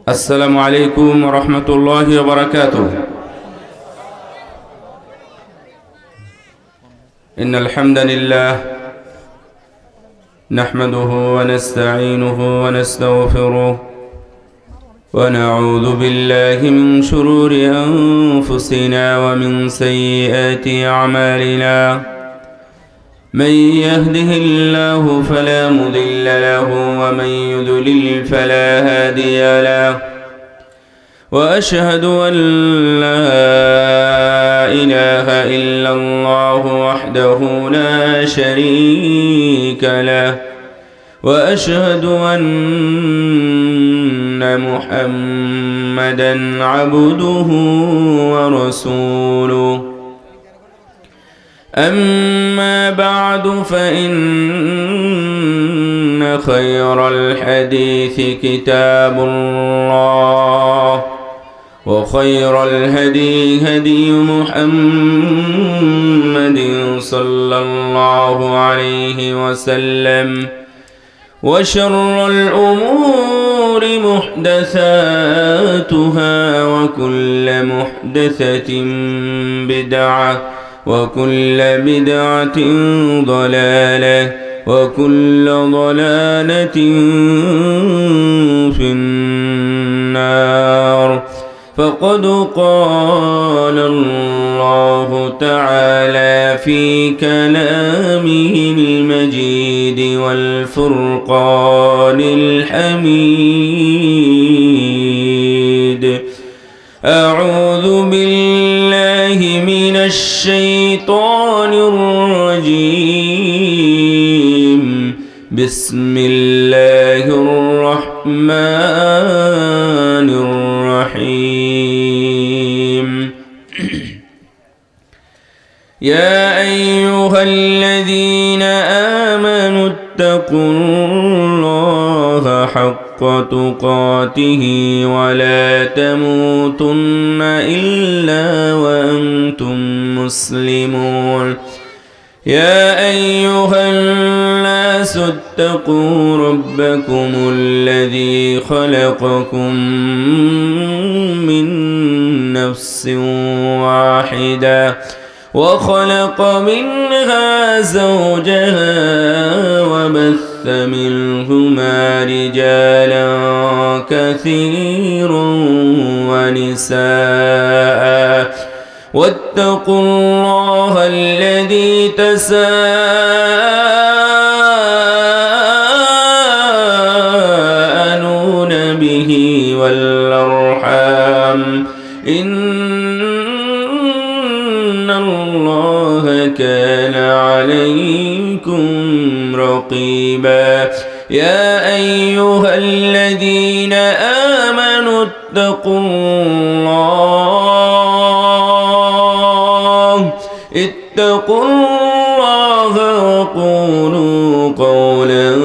السلام عليكم ورحمة الله وبركاته. إن الحمد لله نحمده ونستعينه ونستغفره ونعوذ بالله من شرور أنفسنا ومن سيئات أعمالنا. من يهده الله فلا مضل له ومن يضلل فلا هادي له، وأشهد أن لا إله إلا الله وحده لا شريك له، وأشهد أن محمدا عبده ورسوله. أما بعد فإن خير الحديث كتاب الله، وخير الهدي هدي محمد صلى الله عليه وسلم، وشر الأمور محدثاتها، وكل محدثة بدعة، وكل بدعة ضلالة، وكل ضلالة في النار. فقد قال الله تعالى في كلامه المجيد والفرقان الحميد: أعوذ بالله من الشيطان الرجيم. بسم الله الرحمن الرحيم. يا أيها الذين آمنوا اتقوا الله حق تقاته ولا تموتن إلا وأنتم مسلمون. يا أيها الناس اتقوا ربكم الذي خلقكم من نفس واحدة، وخلق منها زوجها، وبث منهما رجالا كثيرا ونساء. واتقوا الله الذي تساءلون به والأرحام، إن الله كان عليكم رقيبا. يا أيها الذين آمنوا اتقوا الله وقولوا قولا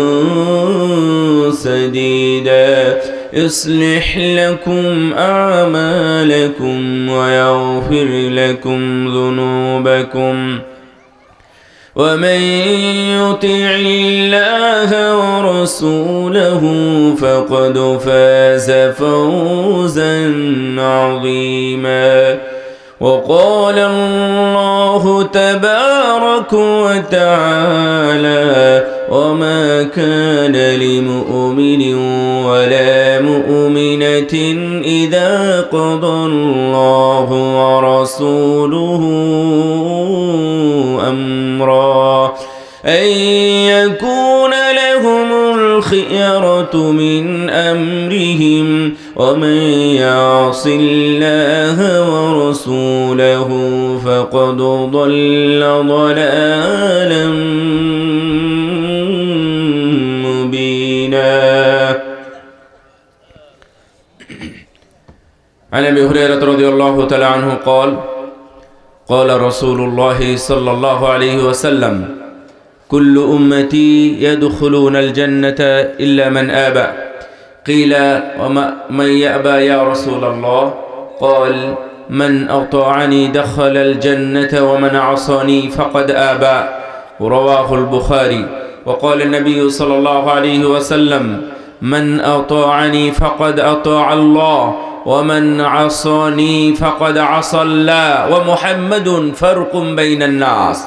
سديدا يصلح لكم أعمالكم ويغفر لكم ذنوبكم، ومن يطع الله ورسوله فقد فاز فوزا عظيما. وقال الله تبارك وتعالى: وما كان لمؤمن ولا مؤمنة إذا قضى الله ورسوله أمرا أن يكون لهم الخيرة من أمرهم، ومن يعص الله ورسوله فقد ضل ضلالا مبينا. عن أبي هريرة رضي الله تعالى عنه قال: قال رسول الله صلى الله عليه وسلم: كل أمتي يدخلون الجنة إلا من آبى. قيل: ومن يأبى يا رسول الله؟ قال: من أطاعني دخل الجنة ومن عصاني فقد آبى. رواه البخاري. وقال النبي صلى الله عليه وسلم: من أطاعني فقد أطاع الله ومن عصاني فقد عصى الله ومحمد فرق بين الناس.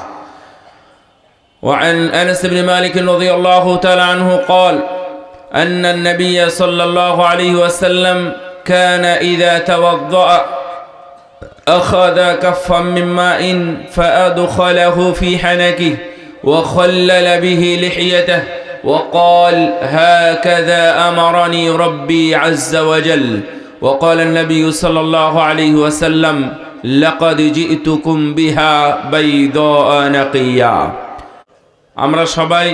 وعن أنس بن مالك رضي الله تعالى عنه قال أن النبي صلى الله عليه وسلم كان إذا توضأ أخذ كفا من ماء فأدخله في حنكه وخلل به لحيته وقال هكذا أمرني ربي عز وجل. وقال النبي صلى الله عليه وسلم لقد جئتكم بها بيضاء نقيا. আমরা সবাই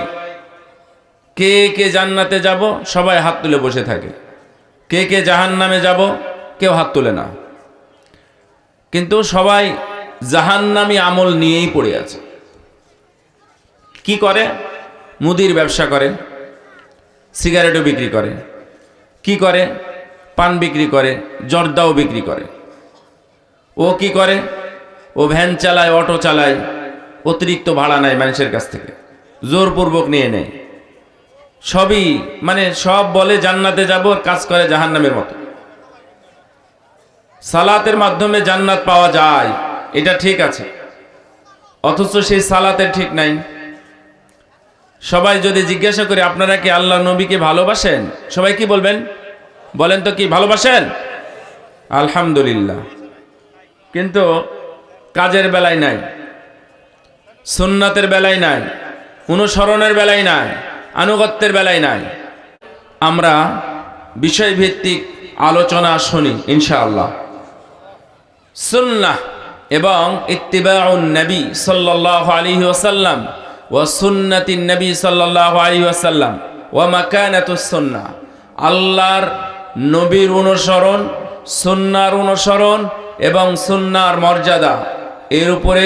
কে কে জান্নাতে যাব সবাই হাত তুলে বসে থাকে, কে কে জাহান্নামে যাব কেউ হাত তোলে না, কিন্তু সবাই জাহান্নামী আমল নিয়েই পড়ে আছে। কি করে? মুদির ব্যবসা করে, সিগারেটও বিক্রি করে, কি করে? পান বিক্রি করে, জর্দাও বিক্রি করে। ও কি করে? ও ভ্যান চালায়, অটো চালায়, অতিরিক্ত ভাড়া নেয় মানুষের কাছ থেকে, জোরপূর্বক নিয়ে নেয়। সবই মানে সব বলে জান্নাতে যাব, কাজ করে জাহান্নামের মতো। সালাতের মাধ্যমে জান্নাত পাওয়া যায়, এটা ঠিক আছে, অথচ সেই সালাতের ঠিক নাই। সবাই যদি জিজ্ঞাসা করে আপনারা কি আল্লাহ নবীকে ভালোবাসেন, সবাই কি বলবেন? বলেন তো, কি ভালোবাসেন? আলহামদুলিল্লাহ। কিন্তু কাজের বেলায় নাই, সুন্নাতের বেলায় নাই, অনুসরণের বেলায় নাই, আনুগত্যের বেলায় নাই। আমরা বিষয়ভিত্তিক আলোচনা শুনি ইনশাআল্লাহ। সুন্নাহ এবং ইত্তিবাউন নবী সাল্লাল্লাহু আলাইহি ওয়াসাল্লাম ওয়া সুন্নাতিন নবী সাল্লাল্লাহু আলাইহি ওয়াসাল্লাম ওয়া মাকানাতুস সুন্নাহ, আল্লাহর নবীর অনুসরণ, সুন্নাহর অনুসরণ এবং সুন্নাহর মর্যাদা, এর উপরে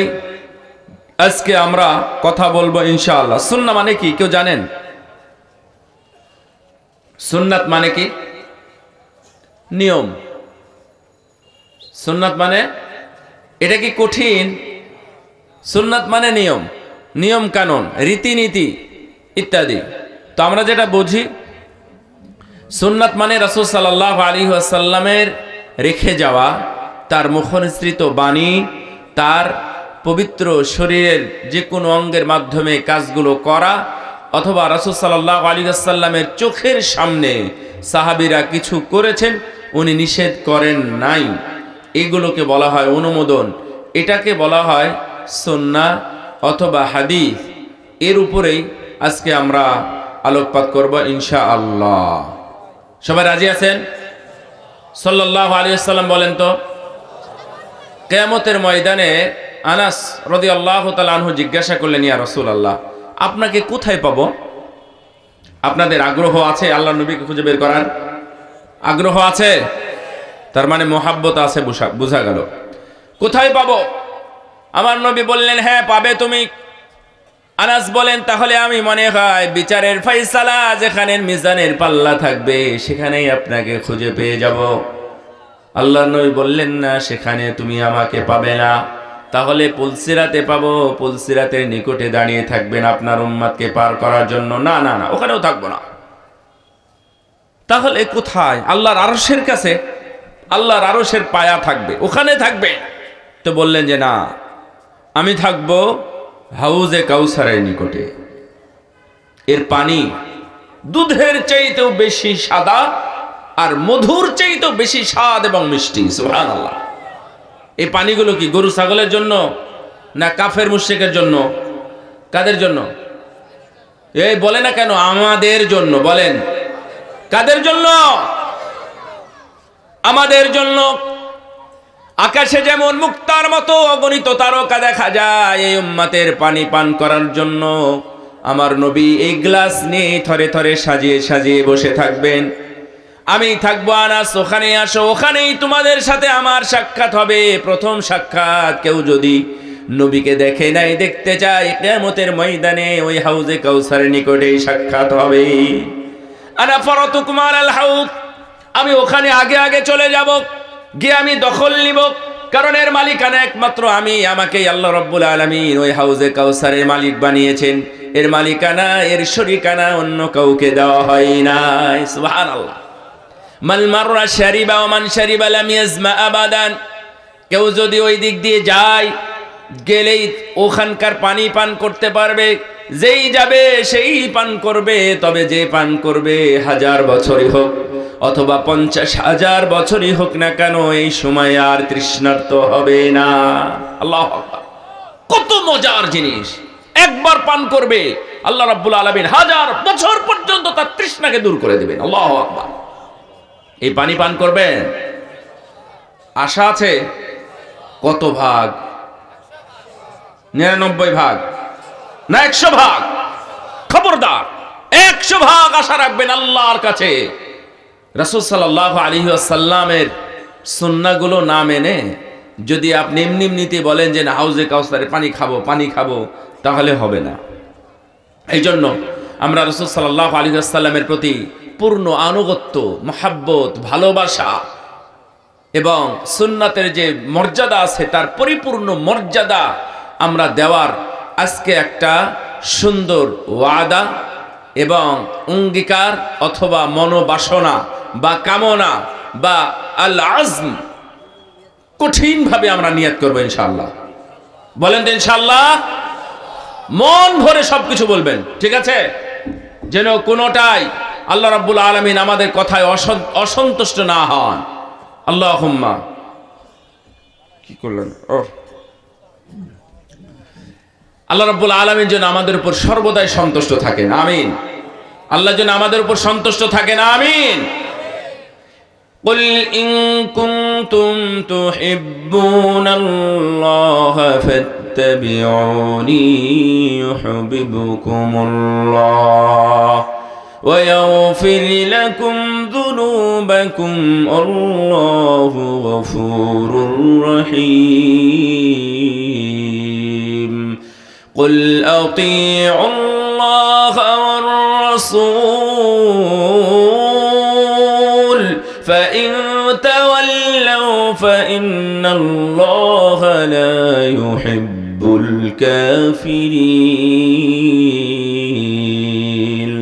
আজকে আমরা কথা বলবো ইনশাআল্লাহ। সুন্নাহ মানে কি কেউ জানেন? সুন্নাত মানে কি? নিয়ম। সুন্নাত মানে এটা কি কঠিন? সুন্নাত মানে নিয়ম, নিয়ম কানুন, রীতিনীতি ইত্যাদি। তো আমরা যেটা বুঝি সুন্নাত মানে রাসূল সাল্লাল্লাহু আলাইহি ওয়াসাল্লামের রেখে যাওয়া তার মুখনিসৃত বাণী, তার পবিত্র শরীরের যে কোনো অঙ্গের মাধ্যমে কাজগুলো করা, অথবা রাসূল সাল্লাল্লাহু আলাইহি ওয়াসাল্লামের চোখের সামনে সাহাবীরা কিছু করেছেন, উনি নিষেধ করেন নাই, এগুলোকে বলা হয় অনুমোদন। এটাকে বলা হয় সুন্নাহ অথবা হাদিস। এর উপরেই আজকে আমরা আলোকপাত করব ইনশাআল্লাহ। সবাই রাজি আছেন? সাল্লাল্লাহু আলাইহি ওয়াসাল্লাম বলেন তো, কিয়ামতের ময়দানে আনাস রাদিয়াল্লাহু তাআলা আনহু জিজ্ঞাসা করলেন, ইয়া রাসূলুল্লাহ, আপনাকে কোথায় পাবো? আপনাদের আগ্রহ আছে আল্লাহ নবীকে খুঁজে বের করার? আগ্রহ আছে, তার মানে মোহাব্বত আছে, বোঝা গেল। কোথায় পাবো? আমার নবী বললেন, হ্যাঁ পাবে তুমি। আনাস বলেন, তাহলে আমি মনে হয় বিচারের ফাইসালা যেখানে মিজানের পাল্লা থাকবে সেখানেই আপনাকে খুঁজে পেয়ে যাব। আল্লাহ নবী বললেন, না, সেখানে তুমি আমাকে পাবে না। তাহলে পুলসিরাতে পাবো, পুলসিরাতের নিকটে দাঁড়িয়ে থাকবেন আপনার উম্মতকে পার করার জন্য। না না না, ওখানেও থাকবো না। তাহলে কোথায়? আল্লাহর আরশের কাছে, আল্লাহর আরশের পায়া থাকবে, ওখানে থাকবে। তো বললেন যে না, আমি থাকবো হাউজে কাউসারের নিকটে। এর পানি দুধের চাইতেও বেশি সাদা আর মধুর চাইতেও বেশি স্বাদ এবং মিষ্টি। সুবহানাল্লাহ। এই পানিগুলো কি গরু ছাগলের জন্য না কাফের মুশরিকের জন্য? কাদের জন্য? এই বলে না কেন, আমাদের জন্য। বলেন, কাদের জন্য? আমাদের জন্য। আকাশে যেমন মুক্তার মতো অগণিত তারকা দেখা যায়, এই উম্মতের পানি পান করার জন্য আমার নবী এই গ্লাস নিয়ে থরে থরে সাজিয়ে সাজিয়ে বসে থাকবেন। আমি থাকবো, আনাস ওখানে আসো, ওখানেই তোমাদের সাথে আমার সাক্ষাৎ হবে। প্রথম সাক্ষাৎ, কেউ যদি নবীকে দেখে নাই, দেখতে চায়, কিয়ামতের ময়দানে ওই হাউজে কাউসারের নিকটেই সাক্ষাৎ হবে। আনা ফারাতুকুম আলাল হাউজ, আমি ওখানে আগে আগে চলে যাব, গিয়ে আমি দখল নিব, কারণ এর মালিকানা একমাত্র আমি। আমাকে আল্লাহ রাব্বুল আলামিন ওই হাউজে কাউসারের মালিক বানিয়েছেন। এর মালিকানা, এর শরীকানা অন্য কাউকে দেওয়া হয় নাই। সুবহানাল্লাহ। মাল মাররা শারিবা ওয়া মান শারিবা লাম ইয়াজমা আবাদান। কেউ যদি ওই দিক দিয়ে যায়, গেলেই ওখানকার পানি পান করতে পারবে, যেই যাবে সেই পান করবে। তবে যে পান করবে 1000 বছরই হোক অথবা 50,000 বছরই হোক না কেন, এই সময় আর তৃষ্ণার্ত হবে না। আল্লাহু আকবার। কত মজার জিনিস! একবার পান করবে, আল্লাহ রাব্বুল আলামিন 1000 বছর পর্যন্ত তার তৃষ্ণাকে দূর করে দিবেন। আল্লাহু আকবার। এই পানি পান করবেন, আশা আছে? কত ভাগ? 99 ভাগ না 100 ভাগ? খবরদার, 100 ভাগ আশা রাখবেন আল্লাহর কাছে। রাসূল সাল্লাল্লাহু আলাইহি ওয়াসাল্লামের সুন্নাহগুলো না মেনে যদি আপনি এমনিতে বলেন যে না হাউজে কাউসারে পানি খাবো, তাহলে হবে না। এই জন্য আমরা রাসূল সাল্লাল্লাহু আলাইহি ওয়াসাল্লামের প্রতি পূর্ণ আনুগত্য, মহাব্বত, ভালোবাসা এবং সুন্নাতের যে মর্যাদা আছে তার পরিপূর্ণ মর্যাদা আমরা দেওয়ার আজকে একটা সুন্দর ওয়াদা এবং অঙ্গীকার অথবা মনোবাসনা বা কামনা বা আল আজম কঠিনভাবে আমরা নিয়ত করবো ইনশাআল্লাহ। বলেন তো ইনশাআল্লাহ। মন ভরে সবকিছু বলবেন, ঠিক আছে? যেন কোনোটাই আল্লাহ রাব্বুল আলামিন আমাদের কথায় অসন্তুষ্ট না হন। আল্লাহুম্মা। কি করলেন? আল্লাহ রাব্বুল আলামিন যেন আমাদের উপর সর্বদাই সন্তুষ্ট থাকেন, আমিন। আল্লাহ যেন আমাদের উপর সন্তুষ্ট থাকেন, আমিন। قل إن كنتم تحبون الله فاتبعوني يحببكم الله ويغفر لكم ذنوبكم الله غفور رحيم قل أطيعوا الله والرسول فإن تولوا فإن الله لا يحب الكافرين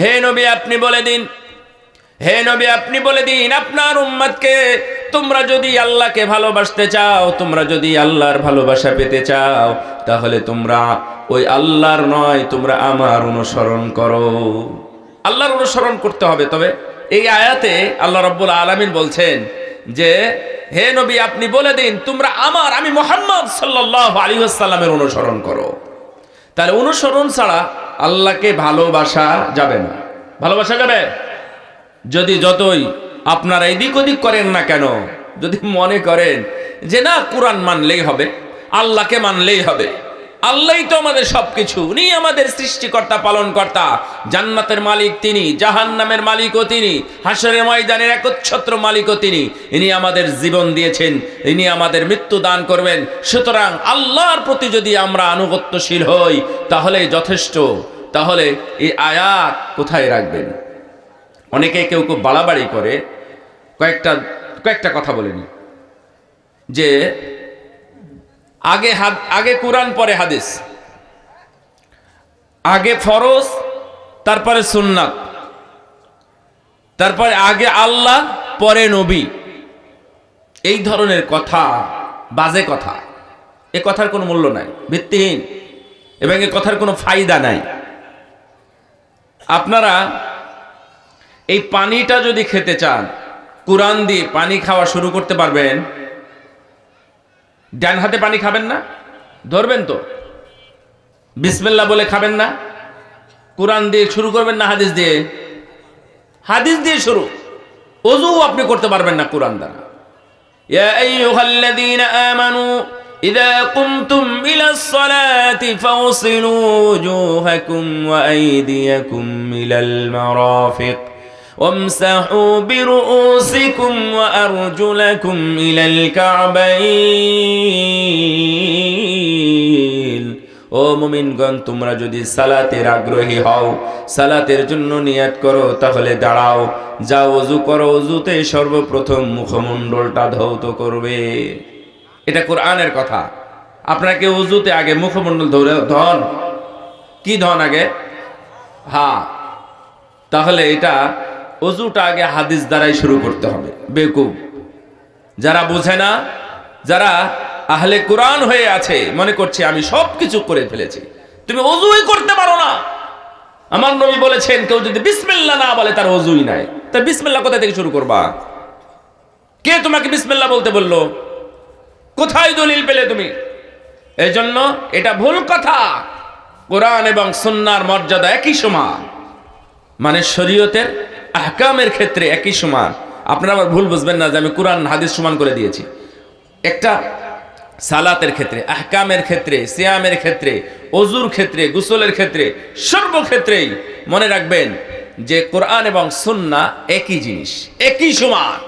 হে নবী আপনি বলে দিন, হে নবী আপনি বলে দিন আপনার উম্মতকে, তোমরা যদি আল্লাহকে ভালোবাসতে চাও, তোমরা যদি আল্লাহর ভালোবাসা পেতে চাও, তাহলে তোমরা ওই আল্লাহর নয়, তোমরা আমার অনুসরণ করো। আল্লাহর অনুসরণ করতে হবে। তবে এই আয়াতে আল্লাহ রাব্বুল আলামিন বলছেন যে হে নবী আপনি বলে দিন তোমরা আমি মুহাম্মদ সাল্লাল্লাহু আলাইহি ওয়াসাল্লামের অনুসরণ করো। তাহলে অনুসরণ ছাড়া আল্লাহকে ভালোবাসা যাবে না। ভালোবাসা যাবে যদি যতই আপনারা এদিক ওদিক করেন না কেন, যদি মনে করেন যে না কোরআন মানলেই হবে, আল্লাহকে মানলেই হবে, আল্লাহই তো আমাদের সবকিছু, উনি আমাদের সৃষ্টিকর্তা পালনকর্তা, জান্নাতের মালিক তিনি, জাহান্নামের মালিকও তিনি, হাসরের ময়দানের একচ্ছত্র মালিকও তিনি, ইনি আমাদের জীবন দিয়েছেন, ইনি আমাদের মৃত্যু দান করবেন। সুতরাং আল্লাহর প্রতি যদি আমরা আনুগত্যশীল হই তাহলেই যথেষ্ট। তাহলে এই আয়াত কোথায় রাখবেন? অনেকে কেউ বাড়াবাড়ি করে। কয়েকটা কথা বলেনি যে আগে কোরআন পরে হাদিস, আগে ফরজ তারপরে সুন্নাত, তারপরে আগে আল্লাহ পরে নবী। এই ধরনের কথা বাজে কথা। এ কথার কোনো মূল্য নাই, ভিত্তিহীন, এবং এ কথার কোনো ফায়দা নাই। আপনারা এই পানিটা যদি খেতে চান, কোরআন দিয়ে পানি খাওয়া শুরু করতে পারবেন। ডান হাতে পানি খাবেন না, ধরবেন তো, বিসমিল্লাহ বলে খাবেন না। কোরআন দিয়ে শুরু করবেন না হাদিস দিয়ে? হাদিস দিয়ে শুরু। ওযু আপনি করতে পারবেন না কোরআন দ্বারা। ইয়া আইয়ুহাল্লাযীনা আমানু ইযা কুমতুম ইলাস সালাতি ফাগসিলু ওয়ুজুহাকুম ওয়া আইদিয়াকুম ইলাল মারাফিক وامسحوا برؤوسكم وأرجلكم إلى الكعبين ও মুমিনগণ তোমরা যদি সালাতের আগ্রহী হও, সালাতের জন্য নিয়ত করো, তাহলে দাঁড়াও, যাও ওযু করো, ওযুতে সর্বপ্রথম মুখমণ্ডলটা ধৌত করবে। এটা কোরআনের কথা। আপনাকে ওযুতে আগে মুখমণ্ডল ধন, কি ধন আগে? হ্যাঁ, তাহলে এটা ওযুটা আগে হাদিস দ্বারাই শুরু করতে হবে। বেকুব যারা বোঝে না, যারা আহলে কোরআন হয়ে আছে, মনে করছে আমি সব কিছু করে ফেলেছি, তুমি ওযুই করতে পারো না। আমার নবী বলেছেন কেউ যদি বিসমিল্লাহ না বলে তার ওযুই নাই। তা বিসমিল্লাহ কোথা থেকে শুরু করবা? কে তোমাকে বিসমিল্লাহ বলতে বললো? কোথায় দলিল পেলে তুমি? এই জন্য এটা ভুল কথা। কোরআন এবং সুন্নাহর মর্যাদা একই সমান, মানে শরীয়তের আহকামের ক্ষেত্রে একই সমান। আপনারা আবার ভুল বুঝবেন না যে আমি কোরআন হাদিস সমান করে দিয়েছি। একটা সালাতের ক্ষেত্রে, আহকামের ক্ষেত্রে, সিয়ামের ক্ষেত্রে, ওযুর ক্ষেত্রে, গোসলের ক্ষেত্রে, সর্বক্ষেত্রেই মনে রাখবেন যে কোরআন এবং সুন্নাহ একই জিনিস, একই সমান,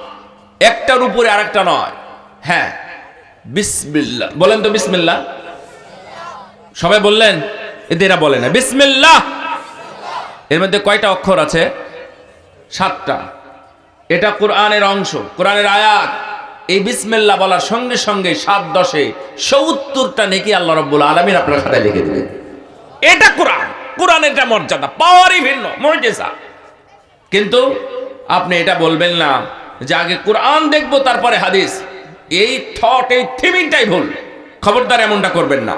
একটার উপরে আরেকটা নয়। হ্যাঁ, বিসমিল্লাহ বলেন তো, বিসমিল্লাহ সবাই বললেন? এরা বলে না বিসমিল্লাহ। এর মধ্যে কয়টা অক্ষর আছে? 7টা। এটা কোরআনের অংশ, কোরআনের আয়াত। এই বিসমিল্লাহ বলার সঙ্গে সঙ্গে 7-10-এ 70টা নেকি আল্লাহ রাব্বুল আলামিন আপনার খাতায় লিখে দিবেন। এটা কোরআন, কোরআনের এটা মর্যাদা, পাওয়ারই ভিন্ন, মুজিজা। কিন্তু আপনি এটা বলবেন না যে আগে কোরআন দেখবো তারপরে হাদিস। এই থট, এই থিমিংটাই ভুল। খবরদার এমনটা করবেন না।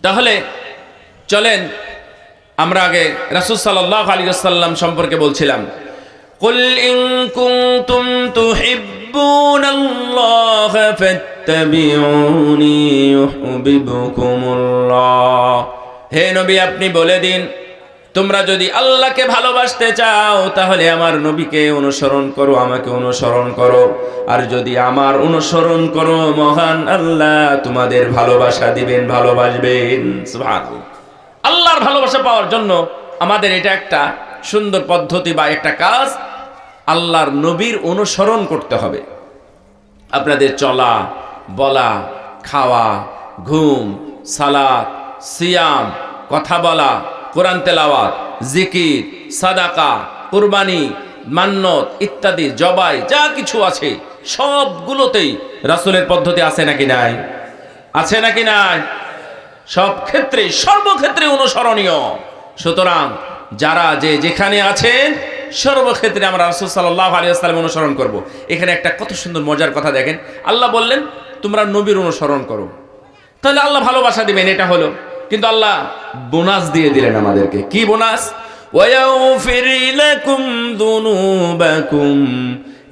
তাহলে চলেন আমরা আগে রাসূল সাল্লাল্লাহু আলাইহি ওয়াসাল্লাম সম্পর্কে বলছিলাম। কুল ইন কুনতুম তুহিব্বুনাল্লাহ ফাত্তাবিউনি ইউহিব্বুকুমুল্লাহ। হে নবী, আপনি বলে দিন, তোমরা যদি আল্লাহকে ভালোবাসতে চাও তাহলে আমার নবীকে অনুসরণ করো, আমাকে অনুসরণ করো। আর যদি আমার অনুসরণ করো, মহান আল্লাহ তোমাদের ভালোবাসা দিবেন, ভালোবাসবেন। সুবহানাল্লাহ। আল্লাহর ভালোবাসা পাওয়ার জন্য আমাদের এটা একটা সুন্দর পদ্ধতি বা একটা কাজ, আল্লাহর নবীর অনুসরণ করতে হবে। আপনাদের চলা, বলা, খাওয়া, ঘুম, সালাত, সিয়াম, কথা বলা, কোরআন তেলাওয়াত, জিকির, সাদাকা, কুরবানি, মান্নত ইত্যাদি, জবাই, যা কিছু আছে সবগুলোতেই রাসূলের পদ্ধতি আছে নাকি নাই? আছে নাকি নাই? সব ক্ষেত্রে, সর্বক্ষেত্রে অনুসরণীয়। সুতরাং যারা যে যেখানে আছেন সর্বক্ষেত্রে আমরা রাসূল সাল্লাল্লাহু আলাইহি ওয়াসাল্লাম অনুসরণ করব। এখানে একটা কত সুন্দর মজার কথা দেখেন। আল্লাহ বললেন তোমরা নবীর অনুসরণ করো, তাহলে আল্লাহ ভালোবাসা দিবেন, এটা হলো। কিন্তু আল্লাহ বোনাস দিয়ে দিলেন আমাদেরকে। কি বোনাস? ওয়ায়াগফির লাকুম যুনুবাকুম,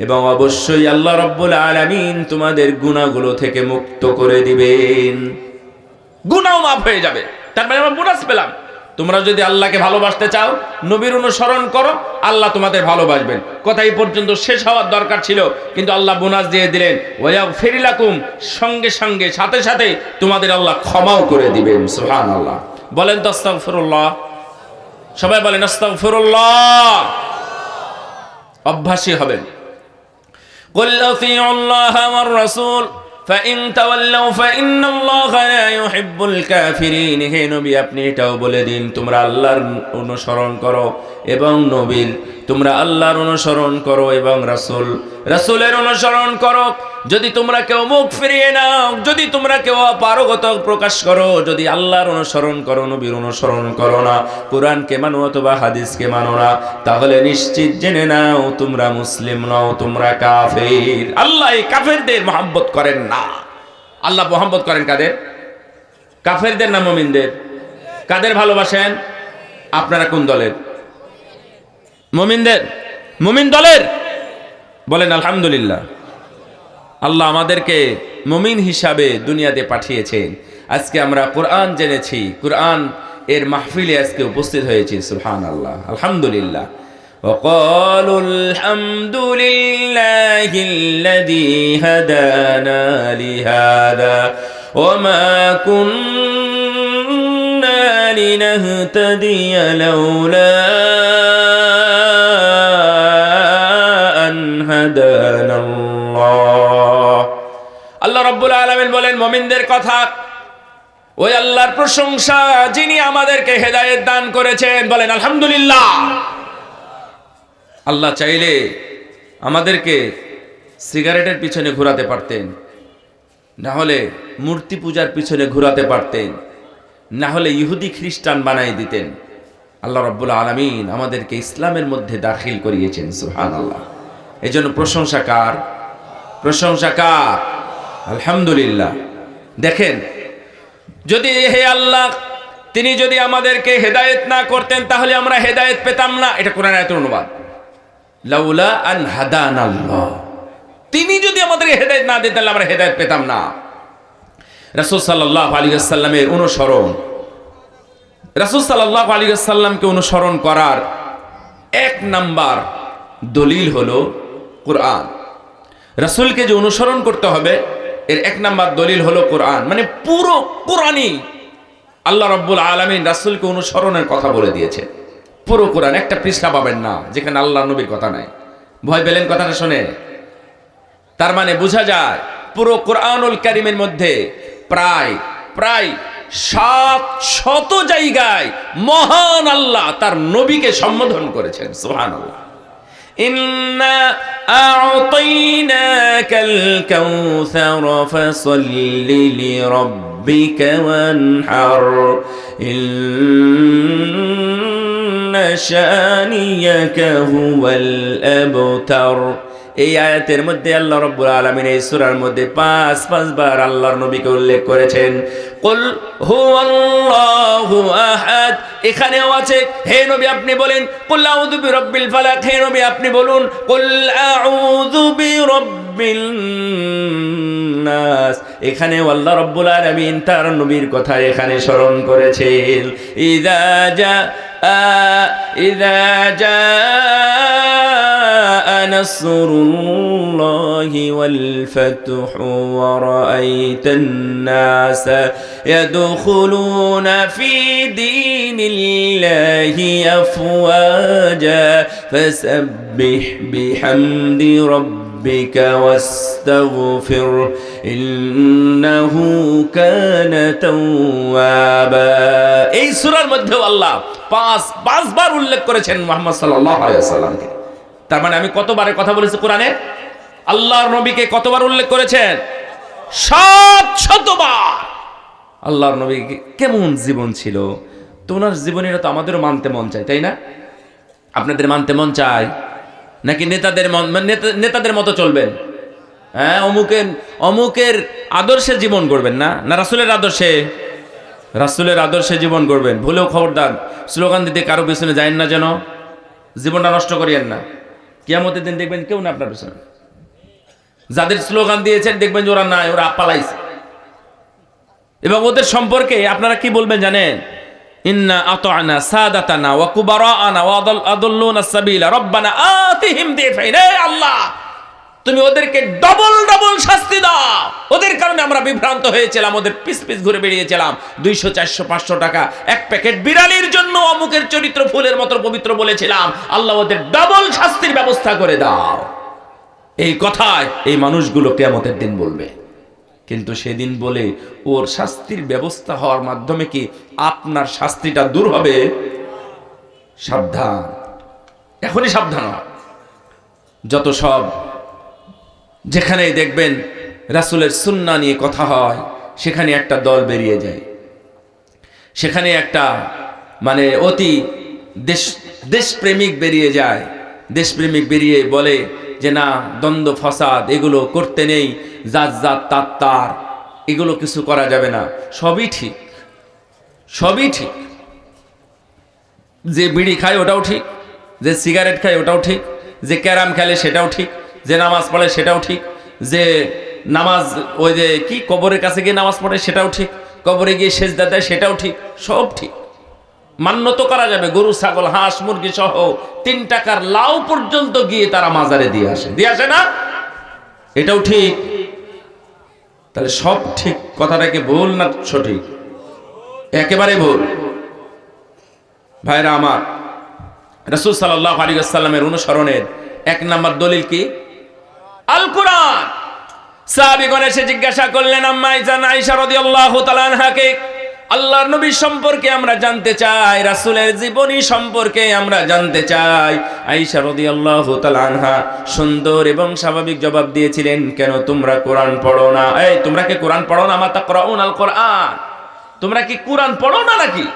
এবং অবশ্যই আল্লাহ রাব্বুল আলামিন তোমাদের গুনাহগুলো থেকে মুক্ত করে দিবেন। গুনাহ মাফ হয়ে যাবে। তার মানে আমরা বোনাস পেলাম। তোমরা যদি আল্লাহকে ভালোবাসতে চাও, নবীর অনুসরণ করো, আল্লাহ তোমাদের ভালোবাসবেন। কথা এই পর্যন্ত শেষ হওয়ার দরকার ছিল, কিন্তু আল্লাহ বোনাস দিয়ে দিলেন ওয়াগফির লাকুম, সঙ্গে সঙ্গে সাথে সাথে তোমাদের আল্লাহ ক্ষমাও করে দিবেন। সুবহানাল্লাহ। বলেন তো আস্তাগফিরুল্লাহ। সবাই বলেন আস্তাগফিরুল্লাহ। অভ্যাসী হবেন। কুল আতিউল্লাহ ওয়ার রাসূল ফাইন তাওয়াল্লাউ ফাইন্নাল্লাহা লা ইউহিব্বুল কাফিরিন। হে নবী, আপনি এটাও বলে দিন তোমরা আল্লাহর অনুসরণ করো এবং নবীর, তোমরা আল্লাহর অনুসরণ করো এবং রাসূলের অনুসরণ করো। যদি তোমরা কেউ মুখ ফিরিয়ে নাও, যদি তোমরা কেউ অপারগতা প্রকাশ করো, যদি আল্লাহর অনুসরণ করো, নবীর অনুসরণ করো না, কোরআনকে মানো অথবা হাদিসকে মানো না, তাহলে নিশ্চিত জেনে নাও তোমরা মুসলিম নও, তোমরা কাফের। আল্লাহ এই কাফেরদের মহব্বত করেন না। আল্লাহ মহব্বত করেন কাদের? কাফেরদের না মুমিনদের? কাদের ভালোবাসেন? আপনারা কোন দলের? মুমিনদের। মুমিন দলের বলেন আলহামদুলিল্লাহ। আল্লাহ আমাদেরকে মুমিন হিসাবে দুনিয়াতে পাঠিয়েছেন। আজকে আমরা কোরআন জেনেছি, কোরআন এর মাহফিলে আজকে উপস্থিত হয়েছি। সুবহানাল্লাহ, আলহামদুলিল্লাহ। وقالوا الحمد لله الذي هدانا لهذا وما كنا لنهتدي لولا أن هدانا الله। আল্লাহ রাব্বুল আলামিন বলেন মুমিনদের কথা, ওই আল্লাহর প্রশংসা যিনি আমাদেরকে হেদায়েত দান করেছেন। বলেন আলহামদুলিল্লাহ। আল্লাহ চাইলে আমাদেরকে সিগারেটের পিছনে ঘোরাতে পারতেন, না হলে মূর্তি পূজার পিছনে ঘোরাতে পারতেন, না হলে ইহুদি খ্রিস্টান বানাই দিতেন। আল্লাহ রাব্বুল আলামিন আমাদেরকে ইসলামের মধ্যে দাখিল করিয়েছেন, সুবহানাল্লাহ। এজন্য প্রশংসা কার? প্রশংসা কার? আলহামদুলিল্লাহ। দেখেন, যদি হে আল্লাহ তিনি যদি আমাদেরকে হেদায়েত না করতেন তাহলে আমরা হেদায়েত পেতাম না। এটা কোরআন আয়াতের অনুবাদ। লাউলা আন হাদানাল্লাহ, তিনি যদি আমাদেরকে হেদায়েত না দিতেন তাহলে আমরা হেদায়েত পেতাম না। রাসূল সাল্লাল্লাহু আলাইহি ওয়াসাল্লামের অনুসরণ, রাসূল সাল্লাল্লাহু আলাইহি ওয়াসাল্লামকে অনুসরণ করার এক নাম্বার দলিল হলো কোরআন। রাসূলকে যে অনুসরণ করতে হবে এর এক নাম্বার দলিল হলো কোরআন। মানে পুরো কোরআনই আল্লাহ রাব্বুল আলামিন রাসূলকে অনুসরণের কথা বলে দিয়েছে। পুরো কোরআন, একটা পৃষ্ঠা পাবেন না যেখানে আল্লাহ নবীর কথা নাই। ভয় পেলেন কথাটা শুনে? তার মানে বোঝা যায় পুরো কোরআনুল কারীমের মধ্যে প্রায় 700 জায়গায় মহান আল্লাহ তার নবীকে সম্বোধন করেছেন, সুবহানাল্লাহ। ইন্না আ'তাইনাকাল কাউসার ফাসাল্লি লিরাব্বিকা ওয়ানহার ইন্না শানিয়াকা হুয়াল আবতার। এই আয়াতের মধ্যে আল্লাহ রাব্বুল আলামিন এই সূরার মধ্যে 5 বার আল্লাহর নবীকে উল্লেখ করেছেন। কুল হুয়াল্লাহু আহাদ, এখানেও আছে হে নবী আপনি বলেন কুল আউযু বিরাব্বিল ফালাক, হে নবী আপনি বলুন কুল আউযু বিরাব্বিন নাস। এখানেও আল্লাহ রাব্বুল আলামিন তার নবীর কথা এখানে স্মরণ করেছেন। ইযা জা نصر الله والفتح ورأيت الناس يدخلون في دين الله أفواجا فسبح بحمد ربك واستغفر إنه كان توابا। এই সূরার মধ্যে আল্লাহ 5 বার উল্লেখ করেছেন মুহাম্মদ সাল্লাল্লাহু আলাইহি ওয়াসাল্লামকে। তার মানে আমি কতবারের কথা বলেছি কোরআনে? আল্লাহর নবীকে কতবার উল্লেখ করেছেন? 700 বার। আল্লাহর নবী কেমন জীবন ছিল, তো ওনার জীবনীরা তো আমাদেরও মানতে মন চায়, তাই না? আপনাদের মানতে মন চায় নাকি নেতাদের মতো চলবেন? হ্যাঁ, অমুকের আদর্শে জীবন করবেন না, না রাসূলের আদর্শে জীবন করবেন। ভুলেও খবরদার স্লোগান দিতে কারো পেছনে যায় না, যেন জীবনটা নষ্ট করিয়েন না। কিয়ামতের দিন দেখবেন কেউ না আপনার পেছনে। যাদের স্লোগান দিয়েছেন দেখবেন যে ওরা নাই, ওরা পালাইছে। এবং ওদের সম্পর্কে আপনারা কি বলবেন জানেন? ইন্না আতা'না সাদাতানা ওয়া কুবারা'ানা ওয়া আদাল্লুনা সাবিলা রব্বানা আতিহিম দিফাইন। হে আল্লাহ, তুমি ওদেরকে ডবল শাস্তি দাও। ওদের কারণে আমরা বিভ্রান্ত হয়েছিলাম, ওদের পিস ঘুরে বেরিয়েছিলাম। 200, 400, 500 টাকা এক প্যাকেট বিড়ালির জন্য অমুকের চরিত্র ফুলের মতো পবিত্র বলেছিলাম। আল্লাহ ওদের ডবল শাস্তির ব্যবস্থা করে দাও। এই কথায় এই মানুষগুলো কিয়ামতের দিন বলবে। কিন্তু সেদিন বলে ওর শাস্তির ব্যবস্থা হওয়ার মাধ্যমে কি আপনার শাস্তিটা দূর হবে? সাবধান, এখনই সাবধান। যত সব যেখানেই দেখবেন রাসূলের সুন্নাহ নিয়ে কথা হয়, সেখানে একটা দল বেরিয়ে যায়, সেখানে একটা মানে অতি দেশপ্রেমিক বেরিয়ে যায়। দেশপ্রেমিক বেরিয়ে বলে যে না, দ্বন্দ্ব ফাসাদ এগুলো করতে নেই, জাত তার এগুলো কিছু করা যাবে না। সবই ঠিক। যে বিড়ি খায় ওটাও ঠিক, যে সিগারেট খায় ওটাও ঠিক, যে ক্যারাম খেলে সেটাও ঠিক, যে নামাজ পড়ে সেটাও ঠিক, যে নামাজ ওই যে কি কবরের কাছে গিয়ে নামাজ পড়ে সেটাও ঠিক, কবরে গিয়ে সেজদা দেয় সেটাও ঠিক, সব ঠিক। মান্য তো করা যাবে, গরু ছাগল হাঁস মুরগি সহ 3 টাকার লাউ পর্যন্ত গিয়ে তারা মাজারে দিয়ে আসে না? এটাও ঠিক। তাহলে সব ঠিক কথাটা কি ভুল না সঠিক? একেবারে ভুল। ভাইরা আমার, রাসূল সাল্লাল্লাহু আলাইহি ওয়াসাল্লামের অনুসরণের এক নাম্বার দলিল কি? আল কোরআন। সাহাবীগণ এসে জিজ্ঞাসা করলেন আম্মা আয়েশা রাদিয়াল্লাহু তাআলা আনহাকে, আল্লাহর নবী সম্পর্কে আমরা জানতে চাই, রাসূলের জীবনী সম্পর্কে আমরা জানতে চাই। আয়েশা রাদিয়াল্লাহু তাআলা আনহা সুন্দর এবং স্বাভাবিক জবাব দিয়েছিলেন, কেন তোমরা কোরআন পড়ো না? এই তোমরা কি কোরআন পড়ো না? মা তাকরাউনাল কোরআন, তোমরা কি কোরআন পড়ো না নাকি?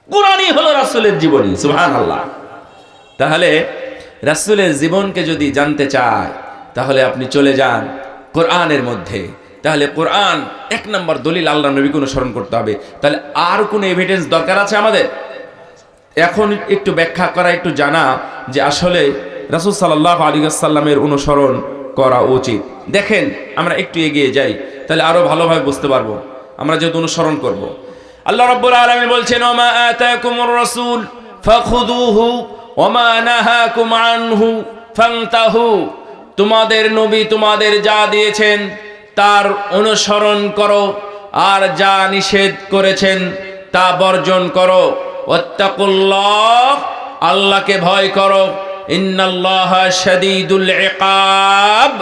কোরআনই হলো রাসূলের জীবনী। সুবহানাল্লাহ। তাহলে রাসূলের জীবনকে যদি জানতে চায় তাহলে আপনি চলে যান কোরআনের মধ্যে। তাহলে কোরআন এক নম্বর দলিল, আল্লাহর নবীকে অনুসরণ করতে হবে। তাহলে আর কোনো এভিডেন্স দরকার আছে আমাদের? এখন একটু ব্যাখ্যা করা, একটু জানা যে আসলে রাসূল সাল্লাল্লাহু আলাইহি ওয়াসাল্লামের অনুসরণ করা উচিত। দেখেন আমরা একটু এগিয়ে যাই, তাহলে আরো ভালোভাবে বুঝতে পারবো আমরা যেহেতু অনুসরণ করব। আল্লাহ রাব্বুল আলামিন বলছেন, ওমা আতাকুমুর রাসূল ফাখুযুহু ওমা নাহাকুম আনহু ফান্তাহু। তোমাদের নবী তোমাদের যা দিয়েছেন তার অনুসরণ করো, আর যা নিষেধ করেছেন তা বর্জন করো। ওয়াত্তাকুল্লাহ, আল্লাহকে ভয় করো। ইন্নাল্লাহা শাদীদুল ইকাব,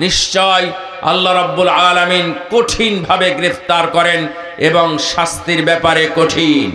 নিশ্চয় আল্লাহ রাব্বুল আলামিন কঠিন ভাবে গ্রেফতার করেন এবং শাস্তির ব্যাপারে কঠিন।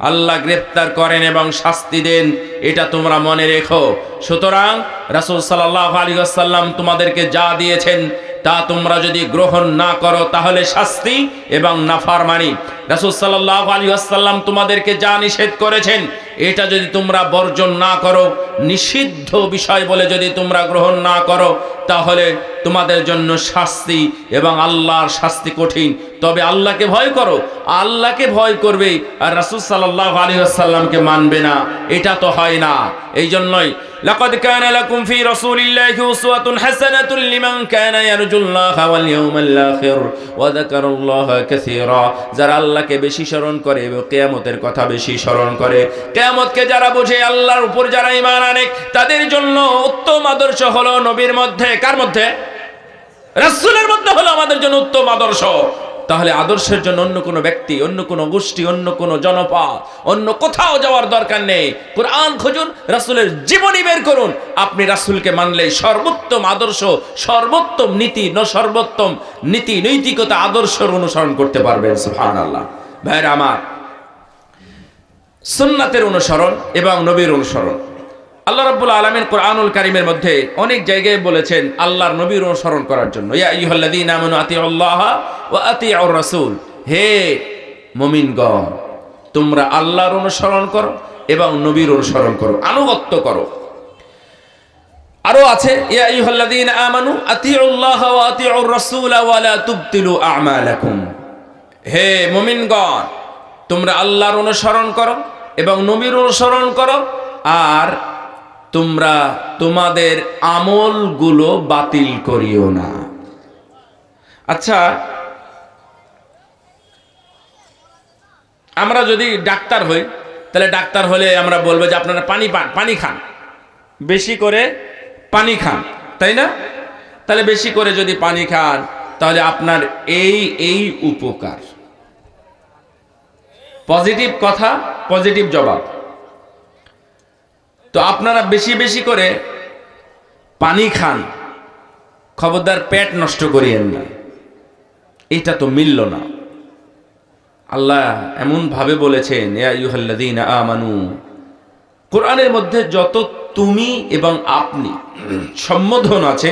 আল্লাহ গ্রেফতার করেন এবং শাস্তি দেন, এটা তোমরা মনে রেখো। সুতরাং রাসূল সাল্লাল্লাহু আলাইহি ওয়াসাল্লাম তোমাদেরকে যা দিয়েছেন তা তোমরা যদি গ্রহণ না করো তাহলে শাস্তি এবং নাফরমানি। রাসূল সাল্লাল্লাহু আলাইহি ওয়াসাল্লাম তোমাদেরকে যা নিষেধ করেছেন এটা যদি তোমরা বর্জন না করো, নিষিদ্ধ বিষয় বলে যদি তোমরা গ্রহণ না করো, তাহলে তোমাদের জন্য শাস্তি এবং আল্লাহর শাস্তি কঠিন। তবে আল্লাহকে ভয় করো। আল্লাহকে ভয় করবে আর রাসূল সাল্লাল্লাহু আলাইহি ওয়াসাল্লামকে মানবে না, এটা তো হয় না। এই জন্যই লাকাদ কানা লাকুম ফি রাসূলিল্লাহি উসওয়াতুন হাসানাতুন লিমান কানা ইয়ারজুল্লাহা ওয়াল ইয়াউমাল আখির ওয়া যাকারাল্লাহা কাসীরা। যারা আল্লাহকে বেশি স্মরণ করে এবং কিয়ামতের কথা বেশি স্মরণ করে, কিয়ামতকে যারা বোঝে, আল্লাহর উপর যারা ঈমান আনে, তাদের জন্য উত্তম আদর্শ হলো নবীর মধ্যে। কার মধ্যে? রাসূলের মধ্যে হলো আমাদের জন্য উত্তম আদর্শ। তাহলে আদর্শের জন্য অন্য কোনো ব্যক্তি, অন্য কোনো গোষ্ঠী, অন্য কোনো জনপদ, অন্য কোথাও যাওয়ার দরকার নেই। কোরআন খুঁজুন, রাসূলের জীবনী বের করুন। আপনি রাসূলকে মানলে সর্বোত্তম আদর্শ, সর্বোত্তম নীতি, সর্বোত্তম নীতি নৈতিকতা আদর্শের অনুসরণ করতে পারবেন। সুবহানাল্লাহ। ভাইরা আমার, সুন্নাতের অনুসরণ এবং নবীর অনুসরণ, আল্লাহ রাব্বুল আলামিন কোরআনুল কারীমের মধ্যে অনেক জায়গায় বলেছেন আল্লাহর নবীর অনুসরণ করার জন্য। ইয়া আইয়ুহাল্লাযীনা আমানু আতিউল্লাহা ওয়া আতিউর রাসূল, হে মুমিনগণ তোমরা আল্লাহর অনুসরণ করো এবং নবীর অনুসরণ করো, আনুগত্য করো। আরো আছে, ইয়া আইয়ুহাল্লাযীনা আমানু আতিউল্লাহা ওয়া আতিউর রাসূল ওয়া লা তুবতিলু আমালাকুম, হে মুমিনগণ তোমরা আল্লাহর অনুসরণ করো এবং নবীর অনুসরণ করো, আর তোমরা তোমাদের আমলগুলো বাতিল করিও না। আচ্ছা, আমরা যদি ডাক্তার হই, তাহলে ডাক্তার হলে আমরা বলবো যে আপনারা পানি খান, বেশি করে পানি খান, তাই না? তাহলে বেশি করে যদি পানি খান তাহলে আপনার এই উপকার। পজিটিভ কথা, পজিটিভ জবাব। তো আপনারা বেশি বেশি করে পানি খান, খবরদার পেট নষ্ট করিয়েন না, এটা তো মিলল না। আল্লাহ এমন ভাবে বলেছেন, ইয়া আইয়ুহাল্লাযীনা আমানু, কোরআনের মধ্যে যত তুমি এবং আপনি সম্বোধন আছে